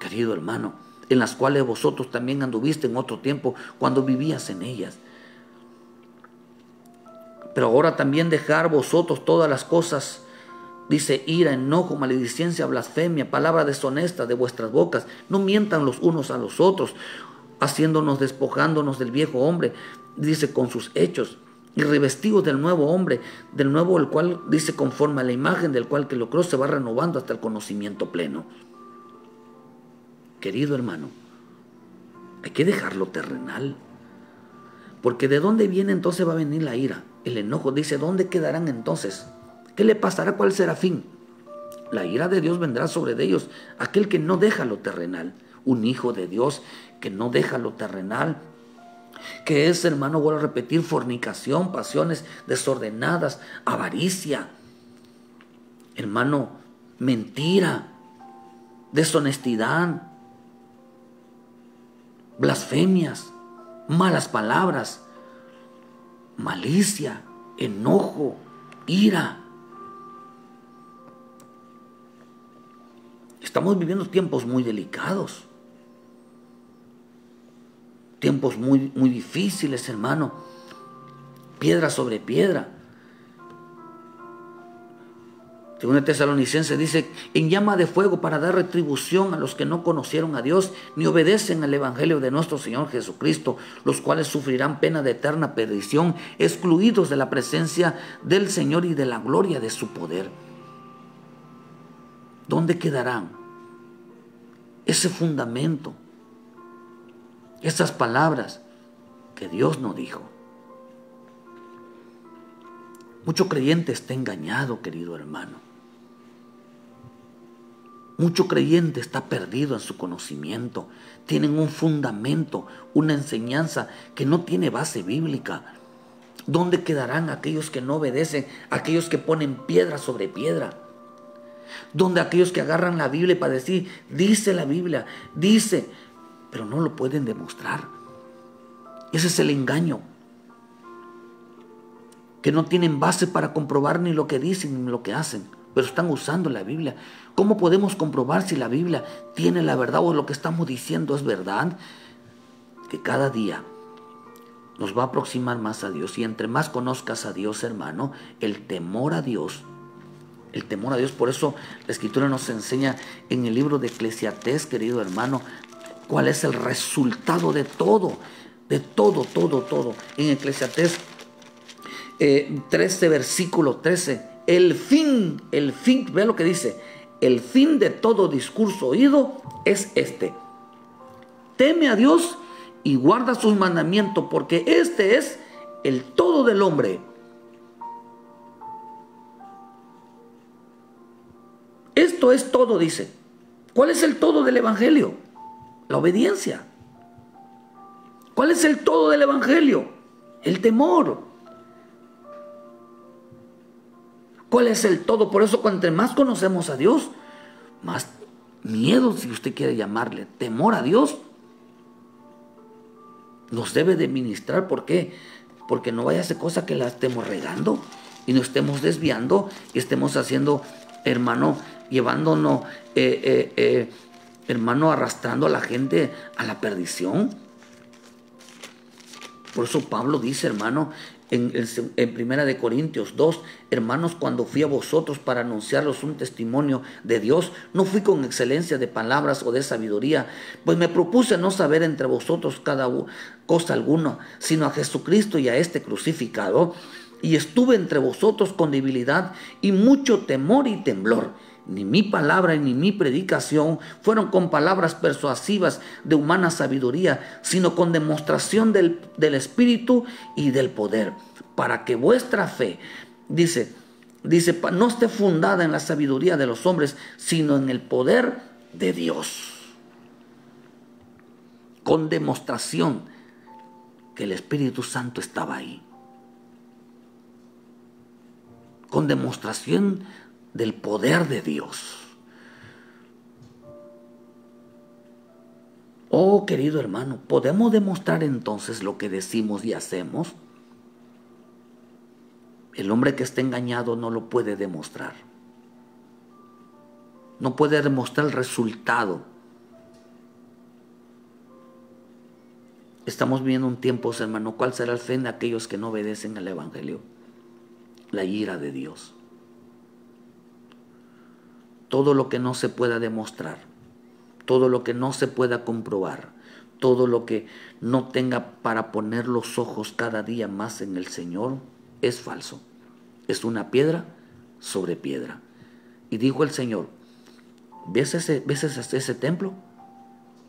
Querido hermano, en las cuales vosotros también anduviste en otro tiempo cuando vivías en ellas. Pero ahora también dejar vosotros todas las cosas, dice, ira, enojo, maledicencia, blasfemia, palabra deshonesta de vuestras bocas. No mientan los unos a los otros, despojándonos del viejo hombre, dice, con sus hechos, y revestidos del nuevo hombre, del nuevo, el cual, dice, conforme a la imagen del cual que lo creó, se va renovando hasta el conocimiento pleno. Querido hermano, hay que dejar lo terrenal. Porque ¿de dónde viene entonces va a venir la ira? El enojo. Dice, ¿dónde quedarán entonces? ¿Qué le pasará? ¿Cuál será fin? La ira de Dios vendrá sobre ellos, aquel que no deja lo terrenal. Un hijo de Dios que no deja lo terrenal, que es, hermano, vuelvo a repetir, fornicación, pasiones desordenadas, avaricia, hermano, mentira, deshonestidad, blasfemias, malas palabras, malicia, enojo, ira. Estamos viviendo tiempos muy delicados, tiempos muy difíciles, hermano. Piedra sobre piedra. Según el Tesalonicense dice, en llama de fuego para dar retribución a los que no conocieron a Dios ni obedecen al evangelio de nuestro Señor Jesucristo, los cuales sufrirán pena de eterna perdición, excluidos de la presencia del Señor y de la gloria de su poder. ¿Dónde quedarán ese fundamento, esas palabras que Dios nos dijo? Mucho creyente está engañado, querido hermano. Mucho creyente está perdido en su conocimiento. Tienen un fundamento, una enseñanza que no tiene base bíblica. ¿Dónde quedarán aquellos que no obedecen, aquellos que ponen piedra sobre piedra? ¿Dónde aquellos que agarran la Biblia para decir, dice la Biblia, dice, pero no lo pueden demostrar? Ese es el engaño. Que no tienen base para comprobar ni lo que dicen ni lo que hacen, pero están usando la Biblia. ¿Cómo podemos comprobar si la Biblia tiene la verdad o lo que estamos diciendo es verdad? Que cada día nos va a aproximar más a Dios, y entre más conozcas a Dios, hermano, el temor a Dios, por eso la Escritura nos enseña en el libro de Eclesiastés, querido hermano, cuál es el resultado de todo. En Eclesiastés 13, versículo 13, el fin, vea lo que dice, el fin de todo discurso oído es este: teme a Dios y guarda sus mandamientos, porque este es el todo del hombre. Esto es todo, dice. ¿Cuál es el todo del evangelio? La obediencia. ¿Cuál es el todo del evangelio? El temor. ¿Cuál es el todo? Por eso, cuanto más conocemos a Dios, más miedo, si usted quiere llamarle, temor a Dios, nos debe de ministrar. ¿Por qué? Porque no vaya a ser cosa que la estemos regando y nos estemos desviando y estemos haciendo, hermano, llevándonos, hermano, arrastrando a la gente a la perdición. Por eso Pablo dice, hermano, en 1 Corintios 2, hermanos, cuando fui a vosotros para anunciaros un testimonio de Dios, no fui con excelencia de palabras o de sabiduría, pues me propuse no saber entre vosotros cada cosa alguna, sino a Jesucristo y a este crucificado. Y estuve entre vosotros con debilidad y mucho temor y temblor. Ni mi palabra ni mi predicación fueron con palabras persuasivas de humana sabiduría, sino con demostración del Espíritu y del poder, para que vuestra fe, dice, no esté fundada en la sabiduría de los hombres, sino en el poder de Dios. Con demostración que el Espíritu Santo estaba ahí. Con demostración del poder de Dios. Oh, querido hermano, ¿podemos demostrar entonces lo que decimos y hacemos? El hombre que está engañado no lo puede demostrar. No puede demostrar el resultado. Estamos viviendo un tiempo, hermano, ¿cuál será el fin de aquellos que no obedecen al Evangelio? La ira de Dios. Todo lo que no se pueda demostrar, todo lo que no se pueda comprobar, todo lo que no tenga para poner los ojos cada día más en el Señor, es falso. Es una piedra sobre piedra. Y dijo el Señor, ¿ves ese templo?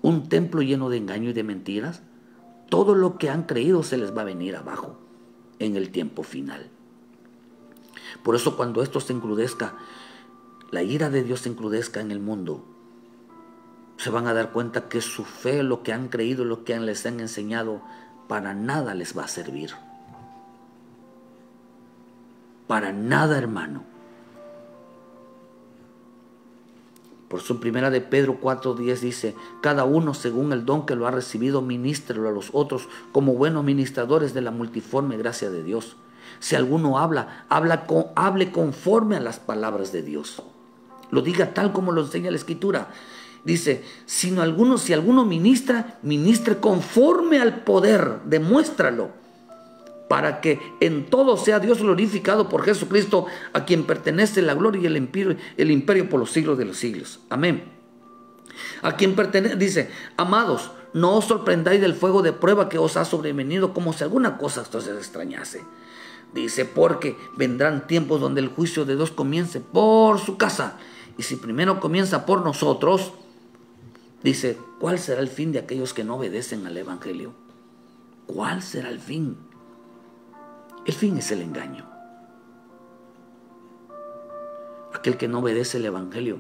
Un templo lleno de engaño y de mentiras. todo lo que han creído se les va a venir abajo en el tiempo final. Por eso cuando esto se encrudezca, la ira de Dios se encrudezca en el mundo, se van a dar cuenta que su fe, lo que han creído, lo que les han enseñado, para nada les va a servir. Para nada, hermano. Por eso en primera de Pedro 4:10 dice: cada uno según el don que lo ha recibido, ministrelo a los otros como buenos ministradores de la multiforme gracia de Dios. Si alguno hable conforme a las palabras de Dios. Lo diga tal como lo enseña la Escritura. Dice, si alguno ministra, ministre conforme al poder, demuéstralo, para que en todo sea Dios glorificado por Jesucristo, a quien pertenece la gloria y el imperio por los siglos de los siglos. Amén. A quien pertenece, dice, amados, no os sorprendáis del fuego de prueba que os ha sobrevenido, como si alguna cosa os extrañase. Dice, porque vendrán tiempos donde el juicio de Dios comience por su casa. Y si primero comienza por nosotros, dice, ¿cuál será el fin de aquellos que no obedecen al Evangelio? ¿Cuál será el fin? El fin es el engaño. Aquel que no obedece el Evangelio,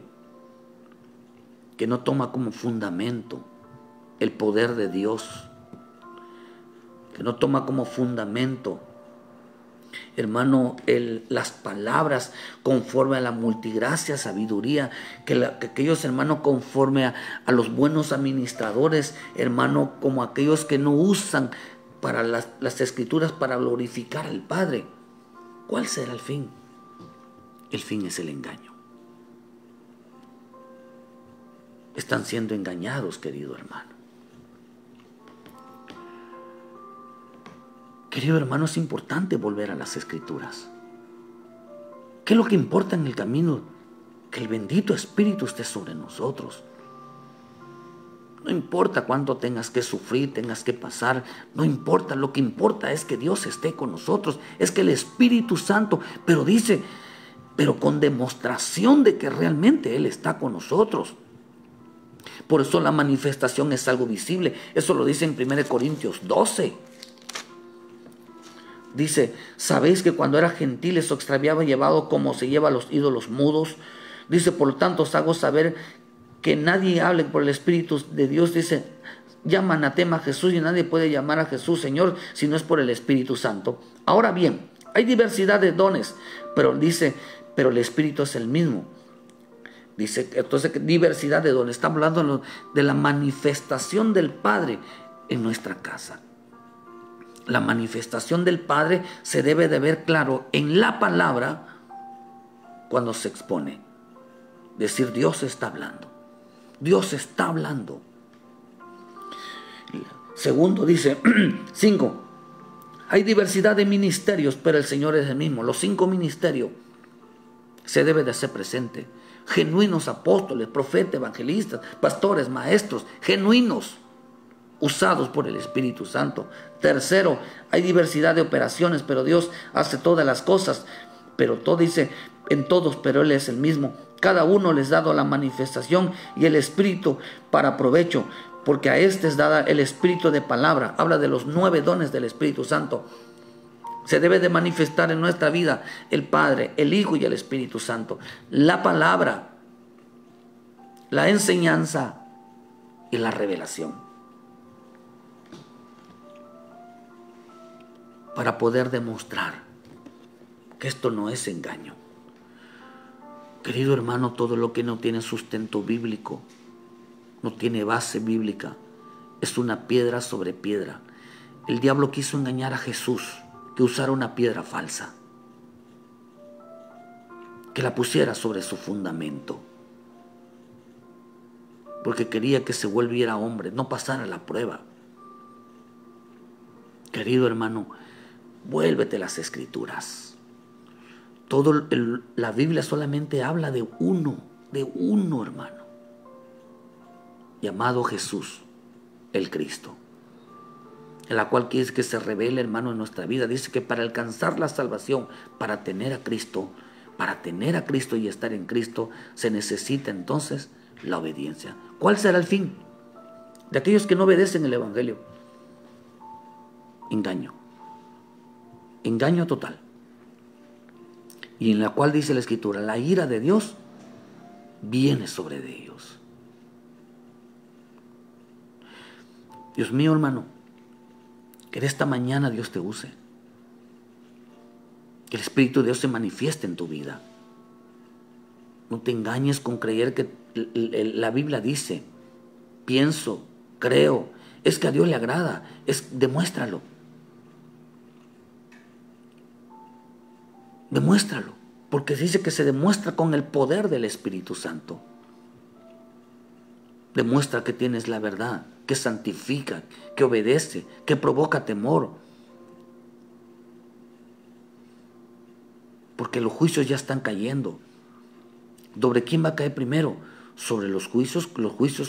que no toma como fundamento el poder de Dios, que no toma como fundamento, hermano, las palabras conforme a la multigracia, sabiduría, que aquellos, hermano, conforme a los buenos administradores, hermano, como aquellos que no usan para las escrituras para glorificar al Padre. ¿Cuál será el fin? El fin es el engaño. Están siendo engañados, querido hermano. Querido hermano, es importante volver a las Escrituras. ¿Qué es lo que importa en el camino? Que el bendito Espíritu esté sobre nosotros. No importa cuánto tengas que sufrir, tengas que pasar, no importa. Lo que importa es que Dios esté con nosotros, es que el Espíritu Santo, pero dice, pero con demostración de que realmente Él está con nosotros. Por eso la manifestación es algo visible. Eso lo dice en 1 Corintios 12. Dice, ¿sabéis que cuando era gentiles os extraviaba llevado como se lleva a los ídolos mudos? Dice, por lo tanto os hago saber que nadie hable por el Espíritu de Dios. Dice, llama anatema a Jesús, y nadie puede llamar a Jesús Señor si no es por el Espíritu Santo. Ahora bien, hay diversidad de dones, pero dice, pero el Espíritu es el mismo. Dice, entonces, diversidad de dones. Estamos hablando de la manifestación del Padre en nuestra casa. La manifestación del Padre se debe de ver claro en la palabra cuando se expone. Decir, Dios está hablando. Dios está hablando. Segundo, dice 5. Hay diversidad de ministerios, pero el Señor es el mismo. Los 5 ministerios se debe de hacer presente. Genuinos apóstoles, profetas, evangelistas, pastores, maestros, genuinos, usados por el Espíritu Santo. Tercero, hay diversidad de operaciones, pero Dios hace todas las cosas, pero todo dice en todos, pero Él es el mismo. Cada uno les ha dado la manifestación y el Espíritu para provecho, porque a este es dada el Espíritu de palabra. Habla de los 9 dones del Espíritu Santo. Se debe de manifestar en nuestra vida el Padre, el Hijo y el Espíritu Santo. La palabra, la enseñanza y la revelación. Para poder demostrar que esto no es engaño. Querido hermano, todo lo que no tiene sustento bíblico, no tiene base bíblica, es una piedra sobre piedra. El diablo quiso engañar a Jesús, que usara una piedra falsa, que la pusiera sobre su fundamento, porque quería que se volviera hombre, no pasara la prueba. Querido hermano, vuélvete a las Escrituras. La Biblia solamente habla de uno, hermano, llamado Jesús, el Cristo, en la cual quiere que se revele, hermano, en nuestra vida. Dice que para alcanzar la salvación, para tener a Cristo y estar en Cristo, se necesita entonces la obediencia. ¿Cuál será el fin de aquellos que no obedecen el Evangelio? engaño. Engaño total. Y en la cual dice la Escritura, la ira de Dios viene sobre de ellos. Dios mío, hermano, que en esta mañana Dios te use. Que el Espíritu de Dios se manifieste en tu vida. No te engañes con creer que la Biblia dice, pienso, creo, es que a Dios le agrada, demuéstralo. Demuéstralo, porque dice que se demuestra con el poder del Espíritu Santo. Demuestra que tienes la verdad, que santifica, que obedece, que provoca temor. Porque los juicios ya están cayendo. ¿Sobre quién va a caer primero? Sobre los juicios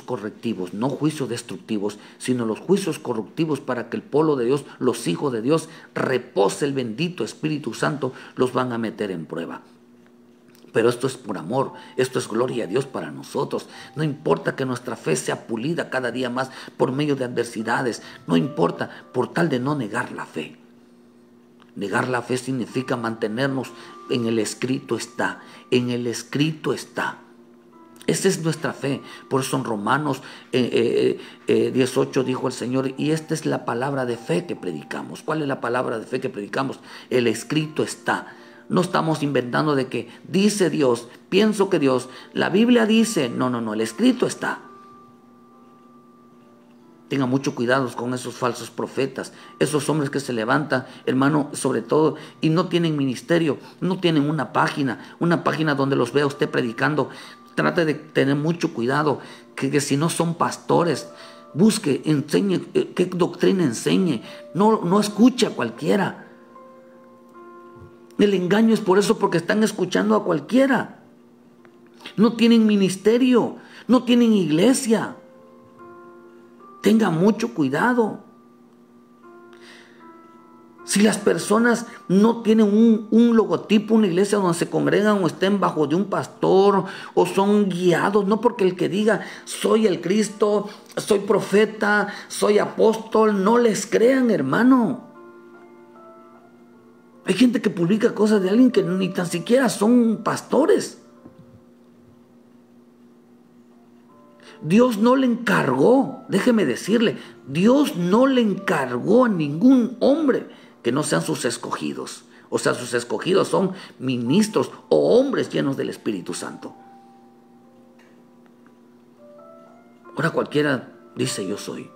correctivos, no juicios destructivos, sino los juicios correctivos para que el pueblo de Dios, los hijos de Dios, repose el bendito Espíritu Santo, los van a meter en prueba. Pero esto es por amor, esto es gloria a Dios para nosotros. No importa que nuestra fe sea pulida cada día más por medio de adversidades, no importa, por tal de no negar la fe. Negar la fe significa mantenernos en el escrito está, en el escrito está. Esa es nuestra fe. Por eso en Romanos 18 dijo el Señor, y esta es la palabra de fe que predicamos. ¿Cuál es la palabra de fe que predicamos? El escrito está. No estamos inventando de que dice Dios, pienso que Dios, la Biblia dice, no, el escrito está. Tenga mucho cuidado con esos falsos profetas, esos hombres que se levantan, hermano, sobre todo, y no tienen ministerio, no tienen una página donde los vea usted predicando. Trate de tener mucho cuidado, que si no son pastores, busque, enseñe, qué doctrina enseñe, no escuche a cualquiera. El engaño es por eso, porque están escuchando a cualquiera. No tienen ministerio, no tienen iglesia. Tenga mucho cuidado. Si las personas no tienen un logotipo, una iglesia donde se congregan o estén bajo de un pastor o son guiados, no porque el que diga soy el Cristo, soy profeta, soy apóstol, no les crean, hermano. Hay gente que publica cosas de alguien que ni tan siquiera son pastores. Dios no le encargó, déjeme decirle, Dios no le encargó a ningún hombre que no sean sus escogidos. O sea, sus escogidos son ministros o hombres llenos del Espíritu Santo. Ahora cualquiera dice yo soy.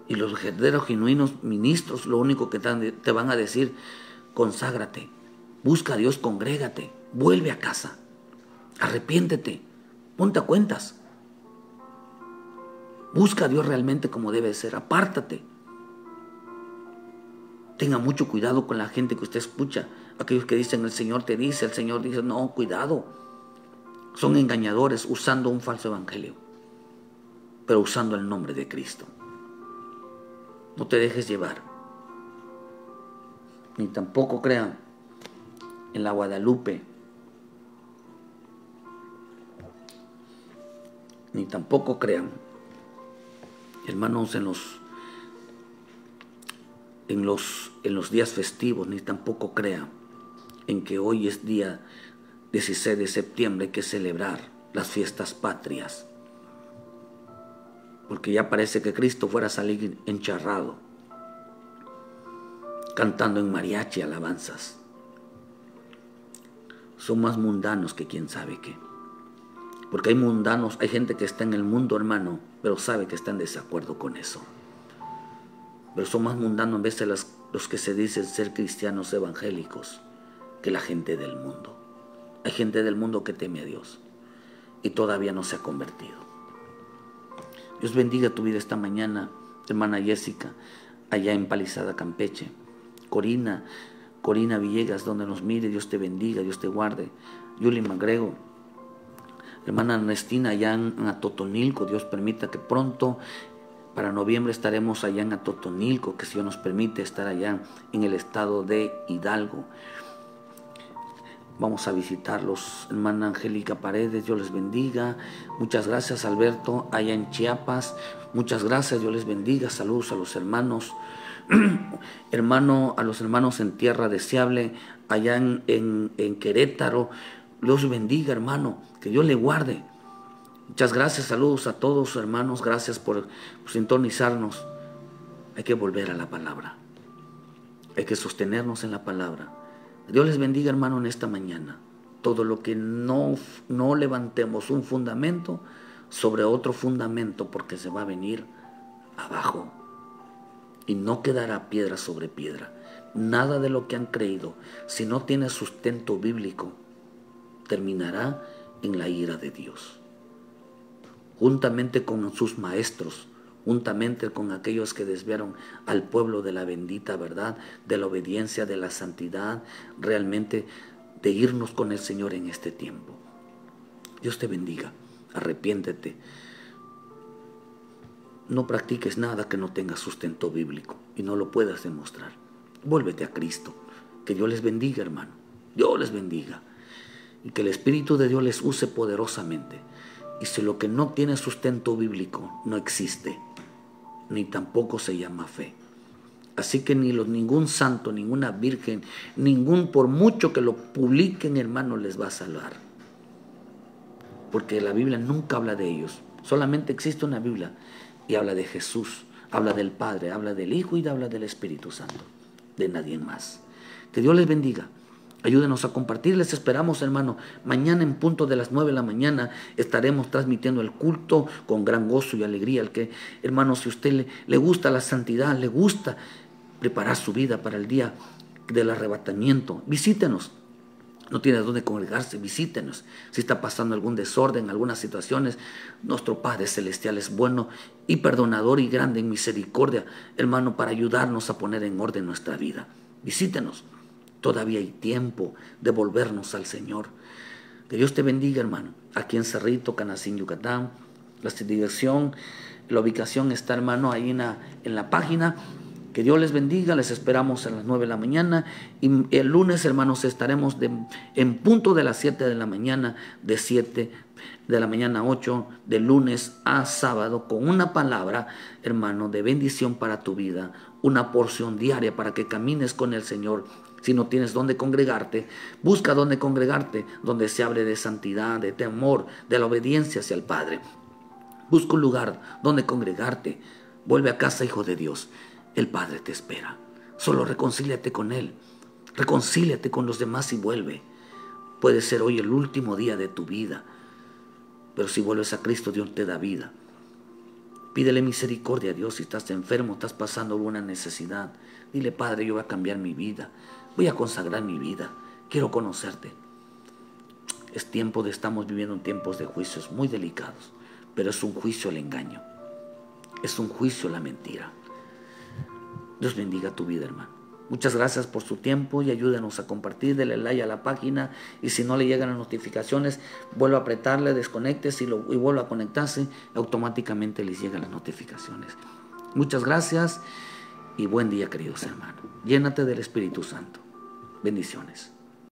Y los verdaderos genuinos ministros lo único que te van a decir, conságrate, busca a Dios, congrégate, vuelve a casa, arrepiéntete, ponte a cuentas. Busca a Dios realmente como debe ser, apártate. Tenga mucho cuidado con la gente que usted escucha, aquellos que dicen el Señor dice, no, cuidado. Son engañadores usando un falso evangelio, pero usando el nombre de Cristo. No te dejes llevar, ni tampoco crean en la Guadalupe, ni tampoco crean, hermanos, en los días festivos, ni tampoco crean en que hoy es día 16 de septiembre, hay que celebrar las fiestas patrias. Porque ya parece que Cristo fuera a salir encharrado, cantando en mariachi alabanzas. Son más mundanos que quién sabe qué. Porque hay mundanos, hay gente que está en el mundo, hermano, pero sabe que está en desacuerdo con eso. Pero son más mundanos en vez de los que se dicen ser cristianos evangélicos que la gente del mundo. Hay gente del mundo que teme a Dios y todavía no se ha convertido. Dios bendiga tu vida esta mañana, hermana Jessica, allá en Palizada, Campeche. Corina Villegas, donde nos mire, Dios te bendiga, Dios te guarde. Yuli Magrego, hermana Ernestina, allá en Atotonilco, Dios permita que pronto, para noviembre, estaremos allá en Atotonilco, que si Dios nos permite estar allá en el estado de Hidalgo. Vamos a visitarlos, hermana Angélica Paredes, Dios les bendiga. Muchas gracias, Alberto, allá en Chiapas. Muchas gracias, Dios les bendiga. Saludos a los hermanos, a los hermanos en Tierra Deseable, allá en Querétaro. Dios bendiga, hermano, que Dios le guarde. Muchas gracias, saludos a todos, hermanos. Gracias por sintonizarnos. Hay que volver a la palabra. Hay que sostenernos en la palabra. Dios les bendiga, hermano, en esta mañana. Todo lo que no levantemos un fundamento sobre otro fundamento, porque se va a venir abajo. Y no quedará piedra sobre piedra. Nada de lo que han creído, si no tiene sustento bíblico, terminará en la ira de Dios. Juntamente con sus maestros, juntamente con aquellos que desviaron al pueblo de la bendita verdad, de la obediencia, de la santidad, realmente de irnos con el Señor en este tiempo. Dios te bendiga, arrepiéntete. No practiques nada que no tenga sustento bíblico y no lo puedas demostrar. Vuélvete a Cristo. Que Dios les bendiga, hermano. Dios les bendiga. Y que el Espíritu de Dios les use poderosamente. Y si lo que no tiene sustento bíblico no existe, ni tampoco se llama fe. Así que ningún santo, ninguna virgen, por mucho que lo publiquen, hermano, les va a salvar. Porque la Biblia nunca habla de ellos. Solamente existe una Biblia y habla de Jesús, habla del Padre, habla del Hijo y habla del Espíritu Santo. De nadie más. Que Dios les bendiga. Ayúdenos a compartir, les esperamos, hermano. Mañana en punto de las 9 de la mañana estaremos transmitiendo el culto con gran gozo y alegría. El que, hermano, si a usted le gusta la santidad, le gusta preparar su vida para el día del arrebatamiento, visítenos. No tiene dónde congregarse, visítenos. Si está pasando algún desorden, algunas situaciones, nuestro Padre Celestial es bueno y perdonador y grande en misericordia, hermano, para ayudarnos a poner en orden nuestra vida. Visítenos. Todavía hay tiempo de volvernos al Señor. Que Dios te bendiga, hermano. Aquí en Cerrito, Canacín, Yucatán. La ubicación está, hermano, ahí en la página. Que Dios les bendiga. Les esperamos a las 9 de la mañana. Y el lunes, hermanos, estaremos en punto de las 7 de la mañana, de 7 de la mañana a 8, de lunes a sábado, con una palabra, hermano, de bendición para tu vida. Una porción diaria para que camines con el Señor. Si no tienes dónde congregarte, busca dónde congregarte, donde se hable de santidad, de temor, de la obediencia hacia el Padre. Busca un lugar donde congregarte. Vuelve a casa, hijo de Dios. El Padre te espera. Solo reconcíliate con Él. Reconcíliate con los demás y vuelve. Puede ser hoy el último día de tu vida, pero si vuelves a Cristo, Dios te da vida. Pídele misericordia a Dios si estás enfermo, estás pasando alguna necesidad. Dile, Padre, yo voy a cambiar mi vida. Voy a consagrar mi vida. Quiero conocerte. Estamos viviendo en tiempos de juicios muy delicados, pero es un juicio el engaño. Es un juicio la mentira. Dios bendiga tu vida, hermano. Muchas gracias por su tiempo y ayúdenos a compartir, denle like a la página y si no le llegan las notificaciones, vuelva a apretarle, desconectes y vuelva a conectarse, automáticamente les llegan las notificaciones. Muchas gracias y buen día, queridos hermanos. Llénate del Espíritu Santo. Bendiciones.